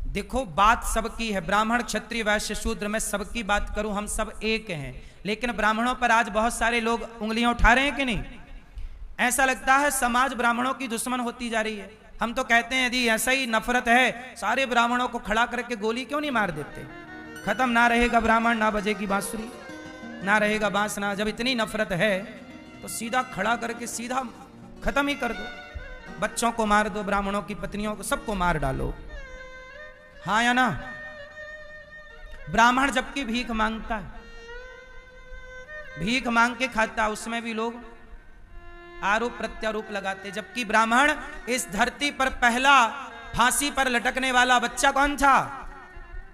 देखो बात सबकी है, ब्राह्मण क्षत्रिय वैश्य शूद्र, मैं सबकी बात करूं, हम सब एक हैं। लेकिन ब्राह्मणों पर आज बहुत सारे लोग उंगलियां उठा रहे हैं कि नहीं? ऐसा लगता है समाज ब्राह्मणों की दुश्मन होती जा रही है। हम तो कहते हैं यदि ऐसा ही नफरत है, सारे ब्राह्मणों को खड़ा करके गोली क्यों नहीं मार देते? खत्म ना रहेगा ब्राह्मण, ना बजेगी बांसुरी, ना रहेगा बांसना। जब इतनी नफरत है तो सीधा खड़ा करके सीधा खत्म ही कर दो। बच्चों को मार दो, ब्राह्मणों की पत्नियों को, सबको मार डालो। हाँ या ना? ब्राह्मण जबकि भीख मांगता है, भीख मांग के खाता, उसमें भी लोग आरोप प्रत्यारोप लगाते। जबकि ब्राह्मण इस धरती पर पहला फांसी पर लटकने वाला बच्चा कौन था?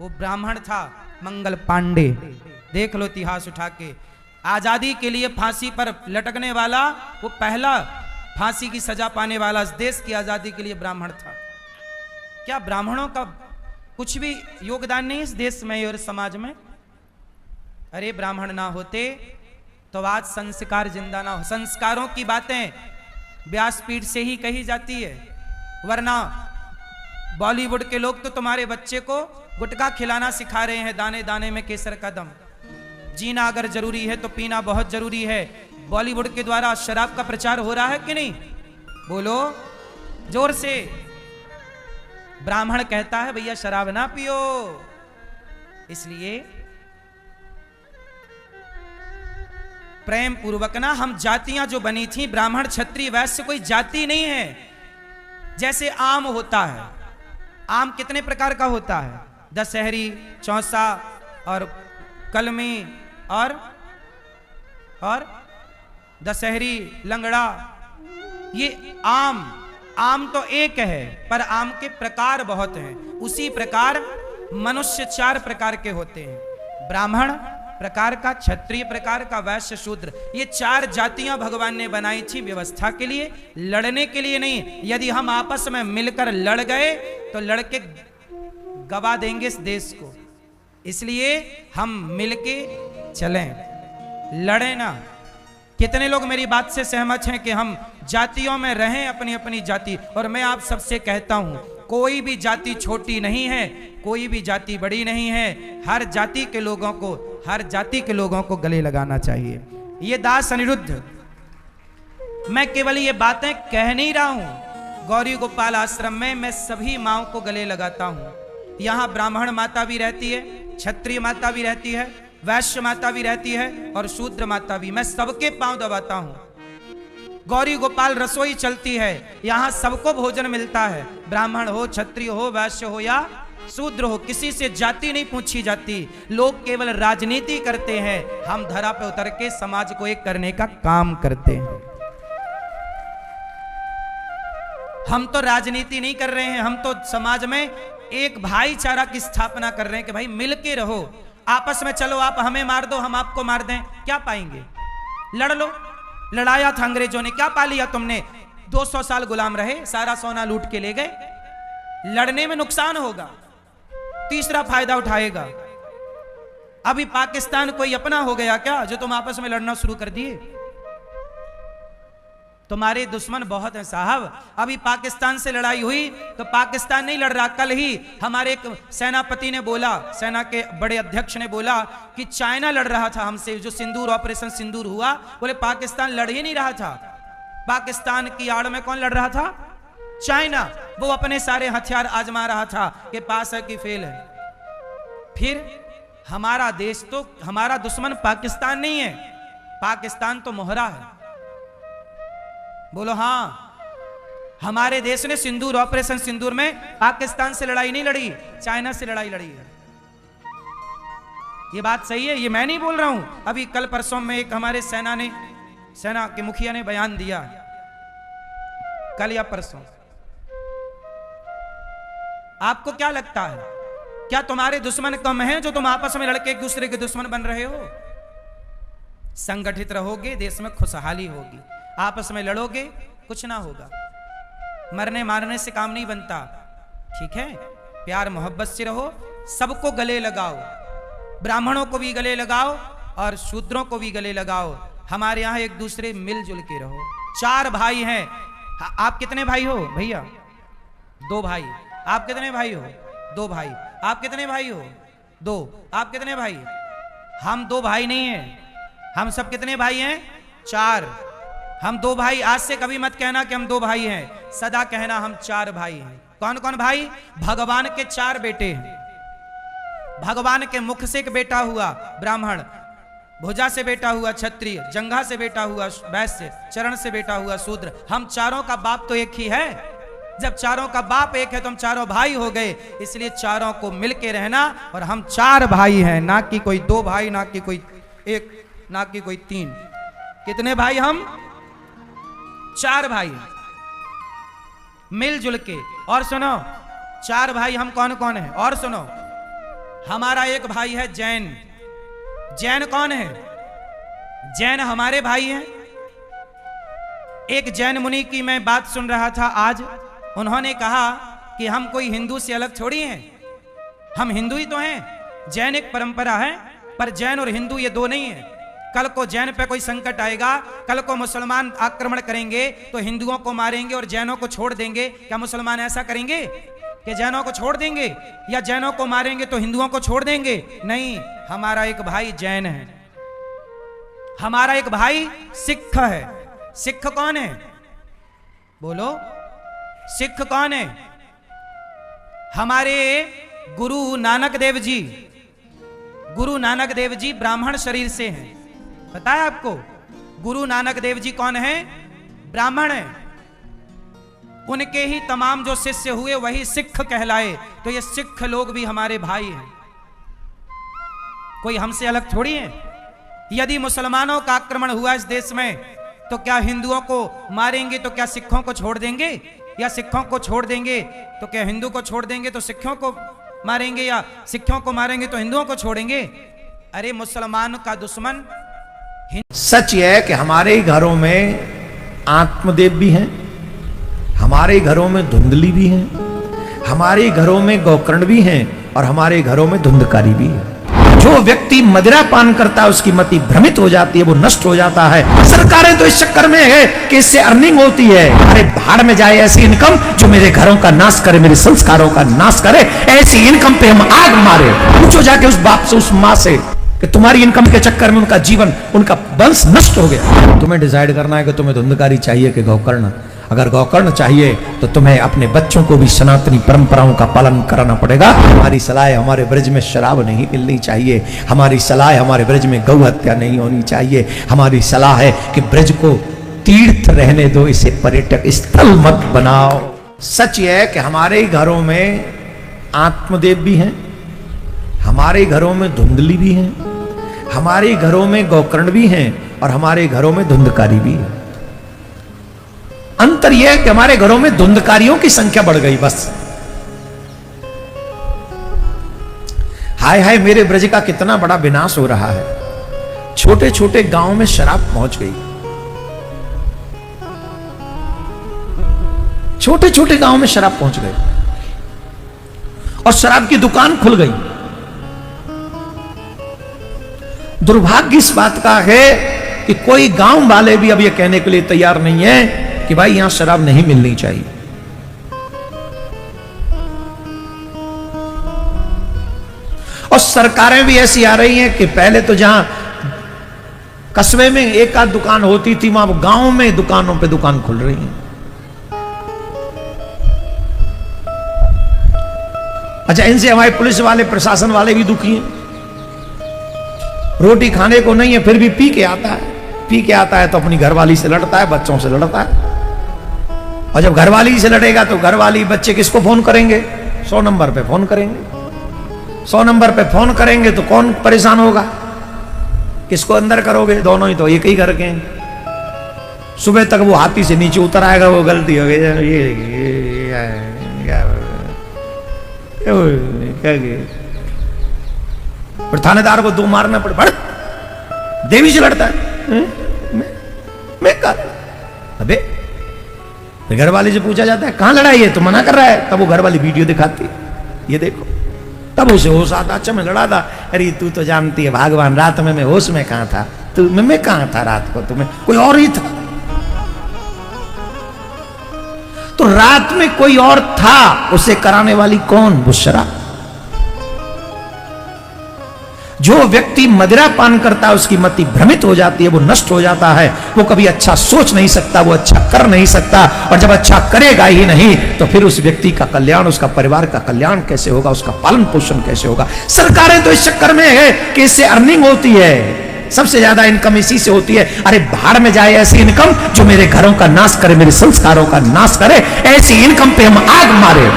वो ब्राह्मण था, मंगल पांडे। देख लो इतिहास उठा के, आजादी के लिए फांसी पर लटकने वाला, वो पहला फांसी की सजा पाने वाला इस देश की आजादी के लिए ब्राह्मण था। क्या ब्राह्मणों का कुछ भी योगदान नहीं इस देश में और समाज में? अरे ब्राह्मण ना होते तो आज संस्कार जिंदा ना हो। संस्कारों की बातें व्यासपीठ से ही कही जाती है, वरना बॉलीवुड के लोग तो तुम्हारे बच्चे को गुटखा खिलाना सिखा रहे हैं, दाने दाने में केसर का दम। जीना अगर जरूरी है तो पीना बहुत जरूरी है। बॉलीवुड के द्वारा शराब का प्रचार हो रहा है कि नहीं? बोलो जोर से। ब्राह्मण कहता है भैया शराब ना पियो। इसलिए प्रेम पूर्वक ना, हम जातियां जो बनी थी ब्राह्मण क्षत्रिय वैश्य कोई जाति नहीं है। जैसे आम होता है, आम कितने प्रकार का होता है? दशहरी, चौसा और कलमी और दशहरी, लंगड़ा। ये आम तो एक है पर आम के प्रकार बहुत हैं। उसी प्रकार मनुष्य 4 प्रकार के होते हैं। ब्राह्मण प्रकार का, क्षत्रिय प्रकार का, वैश्य, शूद्र। ये 4 जातियां भगवान ने बनाई थी व्यवस्था के लिए, लड़ने के लिए नहीं। यदि हम आपस में मिलकर लड़ गए तो लड़के गवा देंगे इस देश को। इसलिए हम मिलके चलें, लड़े ना। कितने लोग मेरी बात से सहमत हैं कि हम जातियों में रहें, अपनी अपनी जाति? और मैं आप सबसे कहता हूं, कोई भी जाति छोटी नहीं है, कोई भी जाति बड़ी नहीं है। हर जाति के लोगों को गले लगाना चाहिए। ये दास अनिरुद्ध, मैं केवल ये बातें कह नहीं रहा हूं। गौरी गोपाल आश्रम में मैं सभी माओं को गले लगाता हूं। यहां ब्राह्मण माता भी रहती है, क्षत्रिय माता भी रहती है, वैश्य माता भी रहती है और शूद्र माता भी। मैं सबके पांव दबाता हूं। गौरी गोपाल रसोई चलती है, यहां सबको भोजन मिलता है। ब्राह्मण हो, क्षत्रिय हो, वैश्य हो या शूद्र हो, किसी से जाति नहीं पूछी जाती। लोग केवल राजनीति करते हैं, हम धरा पे उतर के समाज को एक करने का काम करते हैं। हम तो राजनीति नहीं कर रहे हैं, हम तो समाज में एक भाईचारा की स्थापना कर रहे हैं कि भाई मिलके रहो, आपस में चलो। आप हमें मार दो, हम आपको मार दें, क्या पाएंगे? लड़ लो। लड़ाया था अंग्रेजों ने, क्या पा लिया तुमने? 200 साल गुलाम रहे, सारा सोना लूट के ले गए। लड़ने में नुकसान होगा, तीसरा फायदा उठाएगा। अभी पाकिस्तान कोई अपना हो गया क्या जो तुम आपस में लड़ना शुरू कर दिए? तुम्हारे दुश्मन बहुत हैं साहब। अभी पाकिस्तान से लड़ाई हुई तो पाकिस्तान नहीं लड़ रहा। कल ही हमारे एक सेनापति ने बोला, सेना के बड़े अध्यक्ष ने बोला कि चाइना लड़ रहा था हमसे। जो सिंदूर ऑपरेशन सिंदूर हुआ, बोले पाकिस्तान लड़ ही नहीं रहा था। पाकिस्तान की आड़ में कौन लड़ रहा था? चाइना। वो अपने सारे हथियार आजमा रहा था कि पास है कि फेल है। फिर हमारा देश तो, हमारा दुश्मन पाकिस्तान नहीं है, पाकिस्तान तो मोहरा है। बोलो हाँ। हमारे देश ने सिंदूर ऑपरेशन सिंदूर में पाकिस्तान से लड़ाई नहीं लड़ी, चाइना से लड़ाई लड़ी है। ये बात सही है, ये मैं नहीं बोल रहा हूं। अभी कल परसों में एक हमारे सेना के मुखिया ने बयान दिया, कल या परसों। आपको क्या लगता है, क्या तुम्हारे दुश्मन कम हैं जो तुम आपस में लड़के एक दूसरे के दुश्मन बन रहे हो? संगठित रहोगे, देश में खुशहाली होगी। आपस में लड़ोगे, कुछ ना होगा। मरने मारने से काम नहीं बनता, ठीक है? प्यार मोहब्बत से रहो, सबको गले लगाओ। ब्राह्मणों को भी गले लगाओ और शूद्रों को भी गले लगाओ। हमारे यहाँ एक दूसरे मिलजुल के रहो। 4 भाई हैं। आप कितने भाई हो भैया? 2 भाई। आप कितने भाई हो? 2 भाई। आप कितने भाई हो? 2। आप कितने भाई? हम 2 भाई नहीं हैं। हम सब कितने भाई हैं? 4। हम 2 भाई। आज से कभी मत कहना कि हम 2 भाई हैं, सदा कहना हम 4 भाई हैं। कौन कौन भाई? भगवान के 4 बेटे हैं। भगवान के मुख से एक बेटा हुआ ब्राह्मण, भुजा से बेटा हुआ क्षत्रिय, जंघा से बेटा हुआ वैश्य, चरण से बेटा हुआ शूद्र। हम चारों का बाप तो एक ही है। जब चारों का बाप एक है तो हम चारों भाई हो गए। इसलिए चारों को मिलके रहना। और हम 4 भाई हैं, ना कि कोई 2 भाई, ना कि कोई 1, ना कि कोई 3। कितने भाई? हम 4 भाई मिलजुल के। और सुनो, 4 भाई हम कौन कौन हैं? और सुनो, हमारा एक भाई है जैन। जैन कौन है? जैन हमारे भाई हैं। एक जैन मुनि की मैं बात सुन रहा था आज। उन्होंने कहा कि हम कोई हिंदू से अलग थोड़ी हैं, हम हिंदू ही तो हैं। जैन एक परंपरा है, पर जैन और हिंदू ये दो नहीं है। कल को जैन पे कोई संकट आएगा, कल को मुसलमान आक्रमण करेंगे तो हिंदुओं को मारेंगे और जैनों को छोड़ देंगे। क्या मुसलमान ऐसा करेंगे कि जैनों को छोड़ देंगे, या जैनों को मारेंगे तो हिंदुओं को छोड़ देंगे? नहीं, हमारा एक भाई जैन है, हमारा एक भाई सिख है। सिख कौन है? बोलो, सिख कौन है? हमारे गुरु नानक देव जी, गुरु नानक देव जी ब्राह्मण शरीर से हैं। पता है आपको गुरु नानक देव जी कौन है? ब्राह्मण है। उनके ही तमाम जो शिष्य हुए वही सिख कहलाए। तो ये सिख लोग भी हमारे भाई हैं, कोई हमसे अलग थोड़ी है। यदि मुसलमानों का आक्रमण हुआ इस देश में तो क्या हिंदुओं को मारेंगे तो क्या सिखों को छोड़ देंगे? या सिखों को छोड़ देंगे तो क्या हिंदू को छोड़ देंगे तो सिखों को मारेंगे, या सिखों को मारेंगे तो हिंदुओं को छोड़ेंगे? अरे मुसलमान का दुश्मन सच यह है कि हमारे घरों में आत्मदेव भी हैं, हमारे घरों में धुंधली भी हैं, हमारे घरों में गौकर्ण भी हैं और हमारे घरों में धुंधकारी भी है। जो व्यक्ति मदिरा पान करता है उसकी मति भ्रमित हो जाती है, वो नष्ट हो जाता है। सरकारें तो इस चक्कर में है कि इससे अर्निंग होती है। अरे भाड़ में जाए ऐसी इनकम जो मेरे घरों का नाश करे, मेरे संस्कारों का नाश करे। ऐसी इनकम पे हम आग मारे। पूछो जाके उस बाप से, उस माँ से कि तुम्हारी इनकम के चक्कर में उनका जीवन, उनका वंश नष्ट हो गया। तुम्हें डिसाइड करना है कि तुम्हें धुंधकारी चाहिए कि गौकर्ण। अगर गौकर्ण चाहिए तो तुम्हें अपने बच्चों को भी सनातनी परंपराओं का पालन कराना पड़ेगा। हमारी सलाह है, हमारे ब्रज में शराब नहीं मिलनी चाहिए। हमारी सलाह है, हमारे ब्रज में गौ हत्या नहीं होनी चाहिए। हमारी सलाह है कि ब्रज को तीर्थ रहने दो, इसे पर्यटक स्थल मत बनाओ। सच यह है कि हमारे घरों में आत्मदेव भी हैं, हमारे घरों में धुंधली भी हैं, हमारे घरों में गौकर्ण भी हैं और हमारे घरों में धुंधकारी भी है। अंतर यह है कि हमारे घरों में धुंधकारियों की संख्या बढ़ गई बस। हाय हाय मेरे ब्रज का कितना बड़ा विनाश हो रहा है। छोटे छोटे गांव में शराब पहुंच गई, छोटे छोटे गांव में शराब पहुंच गई और शराब की दुकान खुल गई। दुर्भाग्य इस बात का है कि कोई गांव वाले भी अब यह कहने के लिए तैयार नहीं है कि भाई यहां शराब नहीं मिलनी चाहिए। और सरकारें भी ऐसी आ रही हैं कि पहले तो जहां कस्बे में एक आध दुकान होती थी, वहां गांव में दुकानों पे दुकान खुल रही है। अच्छा, इनसे हमारे पुलिस वाले, प्रशासन वाले भी दुखी हैं। रोटी खाने को नहीं है फिर भी पी के आता है। पी के आता है तो अपनी घरवाली से लड़ता है, बच्चों से लड़ता है। और जब घरवाली से लड़ेगा तो घरवाली बच्चे किसको फोन करेंगे? 100 नंबर पे फोन करेंगे। 100 नंबर पे फोन करेंगे तो कौन परेशान होगा? किसको अंदर करोगे? दोनों ही तो एक ही घर के हैं। सुबह तक वो हाथी से नीचे उतर आएगा, वो गलती हो गई, थानेदार को 2 मारना पड़े। बड़ देवी से लड़ता है। मैं अबे घर वाली से पूछा जाता है कहां लड़ाई है, तो मना कर रहा है। तब वो घर वाली वीडियो दिखाती है, ये देखो। तब उसे होश आता, अच्छा मैं लड़ा था। अरे तू तो जानती है भगवान, रात में मैं होश में कहां था? तू मैं कहां था रात को? तुम्हें कोई और ही था। तो रात में कोई और था, उसे कराने वाली कौन? वो शराब। जो व्यक्ति मदिरा पान करता है उसकी मति भ्रमित हो जाती है, वो नष्ट हो जाता है। वो कभी अच्छा सोच नहीं सकता, वो अच्छा कर नहीं सकता। और जब अच्छा करेगा ही नहीं तो फिर उस व्यक्ति का कल्याण, उसका परिवार का कल्याण कैसे होगा, उसका पालन पोषण कैसे होगा? सरकारें तो इस चक्कर में है कि इससे अर्निंग होती है, सबसे ज्यादा इनकम इसी से होती है। अरे भाड़ में जाए ऐसी इनकम जो मेरे घरों का नाश करे, मेरे संस्कारों का नाश करे। ऐसी इनकम पे हम आग मारे।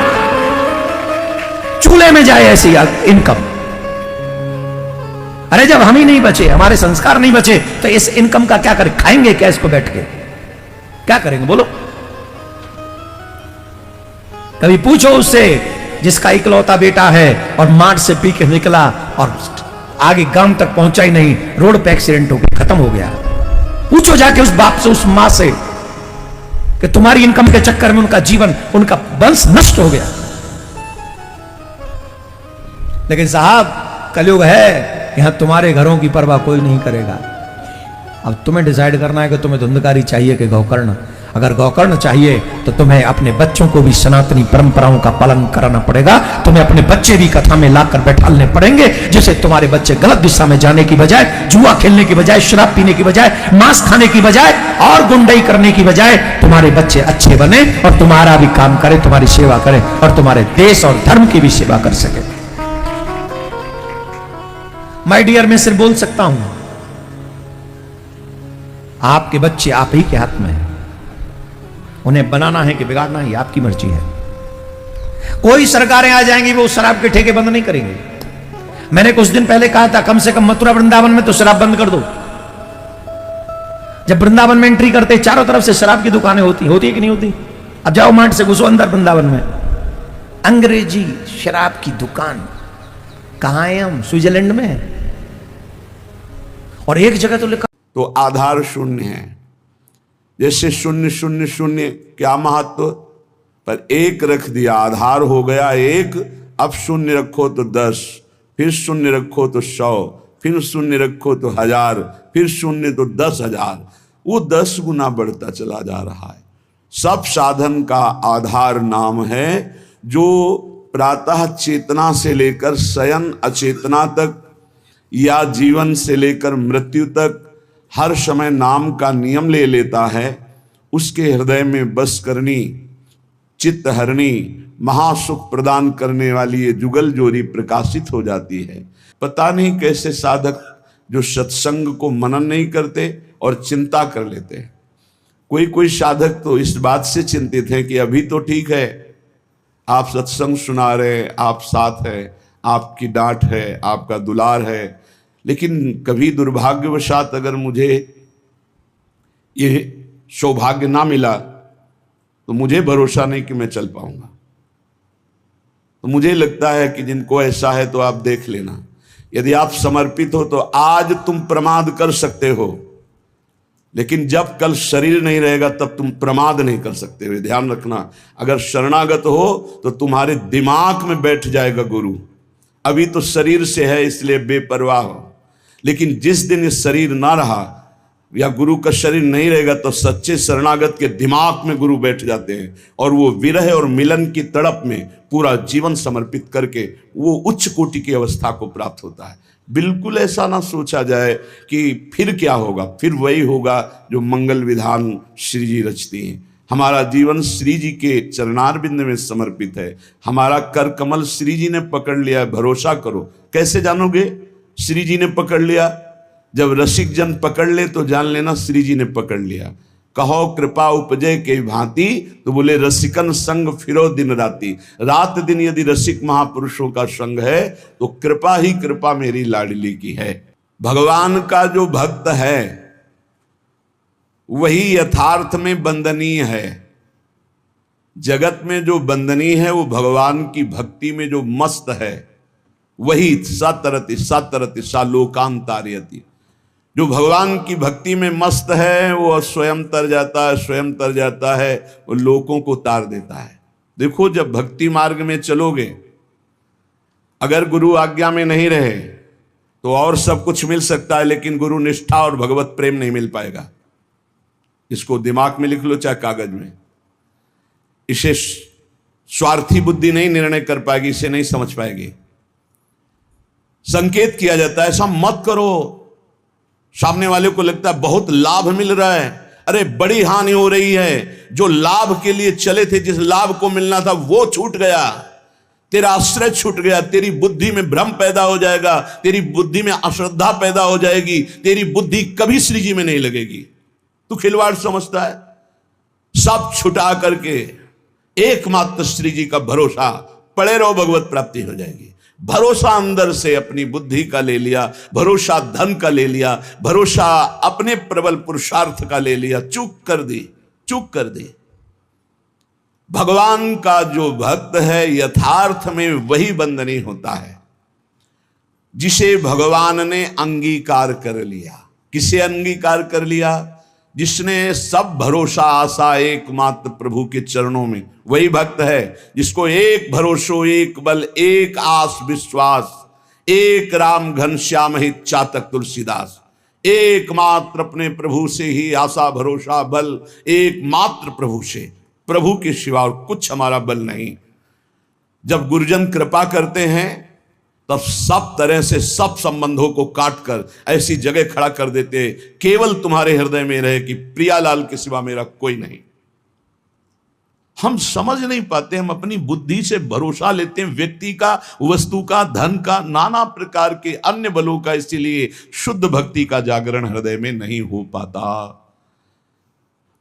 चूल्हे में जाए ऐसी इनकम। अरे जब हम ही नहीं बचे, हमारे संस्कार नहीं बचे, तो इस इनकम का क्या करें? खाएंगे क्या इसको बैठ के? क्या करेंगे बोलो? कभी पूछो उससे जिसका इकलौता बेटा है और मार्ट से पी के निकला और आगे गांव तक पहुंचा ही नहीं, रोड पे एक्सीडेंट हो गया, खत्म हो गया। पूछो जाके उस बाप से, उस मां से कि तुम्हारी इनकम के चक्कर में उनका जीवन, उनका वंश नष्ट हो गया। लेकिन साहब कलयुग है, यहां तुम्हारे घरों की परवाह कोई नहीं करेगा। अब तुम्हें डिसाइड करना है कि तुम्हें धुंधकारी चाहिए कि गौकर्ण। अगर गौकर्ण चाहिए तो तुम्हें अपने बच्चों को भी सनातनी परंपराओं का पालन कराना पड़ेगा। तुम्हें अपने बच्चे भी कथा में लाकर बैठालने पड़ेंगे, जिससे तुम्हारे बच्चे गलत दिशा में जाने की बजाय, जुआ खेलने की बजाय, शराब पीने की बजाय, मांस खाने की बजाय और गुंडई करने की बजाय तुम्हारे बच्चे अच्छे बने और तुम्हारा भी काम करें, तुम्हारी सेवा करें और तुम्हारे देश और धर्म की भी सेवा कर सके। माय डियर, मैं सिर्फ बोल सकता हूं, आपके बच्चे आप ही के हाथ में है। उन्हें बनाना है कि बिगाड़ना है, आपकी मर्जी है। कोई सरकारें आ जाएंगी वो शराब के ठेके बंद नहीं करेंगे। मैंने कुछ दिन पहले कहा था कम से कम मथुरा वृंदावन में तो शराब बंद कर दो। जब वृंदावन में एंट्री करते चारों तरफ से शराब की दुकानें होती है कि नहीं होती? अब जाओ मार्ट से घुसो अंदर वृंदावन में, अंग्रेजी शराब की दुकान। कहां है हम? स्विट्जरलैंड में है। और एक जगह तो लिखा तो आधार शून्य है। जैसे शून्य शून्य शून्य क्या महत्व, पर एक रख दिया, आधार हो गया एक। अब शून्य रखो तो 10, फिर शून्य रखो तो 100, फिर शून्य रखो तो 1000, फिर शून्य तो 10,000। वो 10 गुना बढ़ता चला जा रहा है। सब साधन का आधार नाम है, जो प्रातः चेतना से लेकर शयन अचेतना तक या जीवन से लेकर मृत्यु तक हर समय नाम का नियम ले लेता है। उसके हृदय में बस करनी, चित्त हरणी, महासुख प्रदान करने वाली ये जुगल जोरी प्रकाशित हो जाती है। पता नहीं कैसे साधक जो सत्संग को मनन नहीं करते और चिंता कर लेते हैं। कोई साधक तो इस बात से चिंतित है कि अभी तो ठीक है, आप सत्संग सुना रहे, आप साथ है, आपकी डांट है, आपका दुलार है, लेकिन कभी दुर्भाग्यवशात अगर मुझे ये सौभाग्य ना मिला तो मुझे भरोसा नहीं कि मैं चल पाऊंगा। तो मुझे लगता है कि जिनको ऐसा है तो आप देख लेना, यदि आप समर्पित हो तो आज तुम प्रमाद कर सकते हो, लेकिन जब कल शरीर नहीं रहेगा तब तुम प्रमाद नहीं कर सकते हो। ध्यान रखना, अगर शरणागत हो तो तुम्हारे दिमाग में बैठ जाएगा गुरु। अभी तो शरीर से है इसलिए बेपरवाह हो, लेकिन जिस दिन ये शरीर ना रहा या गुरु का शरीर नहीं रहेगा तो सच्चे शरणागत के दिमाग में गुरु बैठ जाते हैं और वो विरह और मिलन की तड़प में पूरा जीवन समर्पित करके वो उच्च कोटि की अवस्था को प्राप्त होता है। बिल्कुल ऐसा ना सोचा जाए कि फिर क्या होगा, फिर वही होगा जो मंगल विधान श्री जी रचती हैं। हमारा जीवन श्री जी के चरणारविंद में समर्पित है। हमारा कर कमल श्री जी ने पकड़ लिया है, भरोसा करो। कैसे जानोगे श्री जी ने पकड़ लिया? जब रसिक जन पकड़ ले तो जान लेना श्री जी ने पकड़ लिया। कहो कृपा उपजे के भांति, तो बोले रसिकन संग फिरो दिन राती। रात दिन यदि रसिक महापुरुषों का संग है तो कृपा ही कृपा मेरी लाडली की है। भगवान का जो भक्त है वही यथार्थ में बंदनीय है। जगत में जो बंदनीय है वो भगवान की भक्ति में जो मस्त है वही सतरति सतरति सालोकांतार्यति। जो भगवान की भक्ति में मस्त है वो स्वयं तर जाता है, स्वयं तर जाता है, वो लोगों को तार देता है। देखो जब भक्ति मार्ग में चलोगे, अगर गुरु आज्ञा में नहीं रहे तो और सब कुछ मिल सकता है, लेकिन गुरु निष्ठा और भगवत प्रेम नहीं मिल पाएगा। इसको दिमाग में लिख लो चाहे कागज में। इसे स्वार्थी बुद्धि नहीं निर्णय कर पाएगी, इसे नहीं समझ पाएगी। संकेत किया जाता है ऐसा मत करो, सामने वाले को लगता है बहुत लाभ मिल रहा है, अरे बड़ी हानि हो रही है। जो लाभ के लिए चले थे, जिस लाभ को मिलना था वो छूट गया, तेरा आश्रय छूट गया, तेरी बुद्धि में भ्रम पैदा हो जाएगा, तेरी बुद्धि में अश्रद्धा पैदा हो जाएगी, तेरी बुद्धि कभी श्री जी में नहीं लगेगी। तू खिलवाड़ समझता है। सब छुटा करके एकमात्र श्री जी का भरोसा पड़े रहो, भगवत प्राप्ति हो जाएगी। भरोसा अंदर से अपनी बुद्धि का ले लिया, भरोसा धन का ले लिया, भरोसा अपने प्रबल पुरुषार्थ का ले लिया, चूक कर दी। भगवान का जो भक्त है यथार्थ में वही बंदनी होता है जिसे भगवान ने अंगीकार कर लिया। किसे अंगीकार कर लिया? जिसने सब भरोसा आशा एकमात्र प्रभु के चरणों में, वही भक्त है जिसको एक भरोसो एक बल एक आस विश्वास, एक राम घनश्याम हित चातक तुलसीदास। एकमात्र अपने प्रभु से ही आशा भरोसा बल, एकमात्र प्रभु से, प्रभु के सिवा और कुछ हमारा बल नहीं। जब गुरुजन कृपा करते हैं तब सब तरह से सब संबंधों को काटकर ऐसी जगह खड़ा कर देते, केवल तुम्हारे हृदय में रहे कि प्रियालाल के सिवा मेरा कोई नहीं। हम समझ नहीं पाते, हम अपनी बुद्धि से भरोसा लेते हैं व्यक्ति का, वस्तु का, धन का, नाना प्रकार के अन्य बलों का, इसीलिए शुद्ध भक्ति का जागरण हृदय में नहीं हो पाता।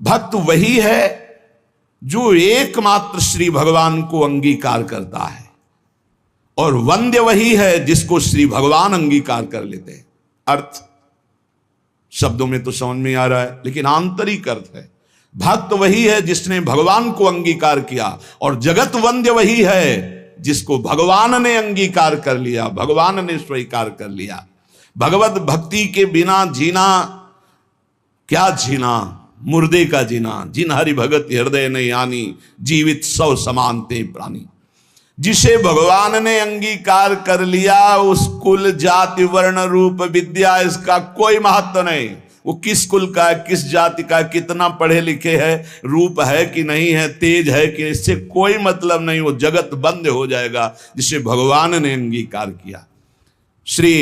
भक्त वही है जो एकमात्र श्री भगवान को अंगीकार करता है, और वंद्य वही है जिसको श्री भगवान अंगीकार कर लेते हैं। अर्थ शब्दों में तो समझ में आ रहा है, लेकिन आंतरिक अर्थ है, भक्त वही है जिसने भगवान को अंगीकार किया, और जगत वंद्य वही है जिसको भगवान ने अंगीकार कर लिया, भगवान ने स्वीकार कर लिया। भगवत भक्ति के बिना जीना क्या जीना, मुर्दे का जीना। जिन हरि भगत हृदय ने यानी, जीवित सौ समानते प्राणी। जिसे भगवान ने अंगीकार कर लिया, उस कुल जाति वर्ण रूप विद्या इसका कोई महत्व नहीं। वो किस कुल का है, किस जाति का है, कितना पढ़े लिखे है, रूप है कि नहीं है, तेज है कि, इससे कोई मतलब नहीं। वो जगत बंद हो जाएगा जिसे भगवान ने अंगीकार किया। श्री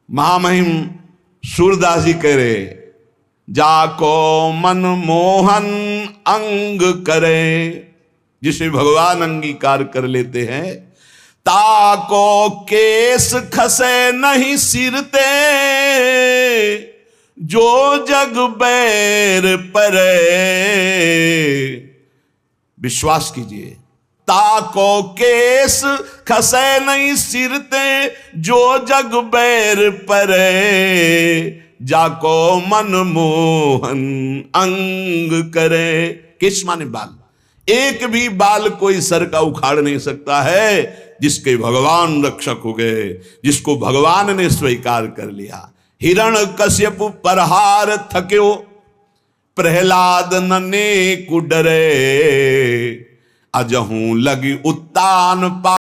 महामहिम सूरदास जी कह रहे, जाको मन मोहन अंग करे, जिसे भगवान अंगीकार कर लेते हैं। ताको केस खसे नहीं सिरते, जो जग बैर परे। विश्वास कीजिए, ताको केस खसे नहीं सिरते, जो जग बैर परे। जाको मन मोहन अंग करे। किस माने बाल, एक भी बाल कोई सर का उखाड़ नहीं सकता है जिसके भगवान रक्षक हो गए, जिसको भगवान ने स्वीकार कर लिया। हिरण कश्यप परहार थक्यो, प्रहलाद नने कुडरे। अजहू लगी उत्तान पा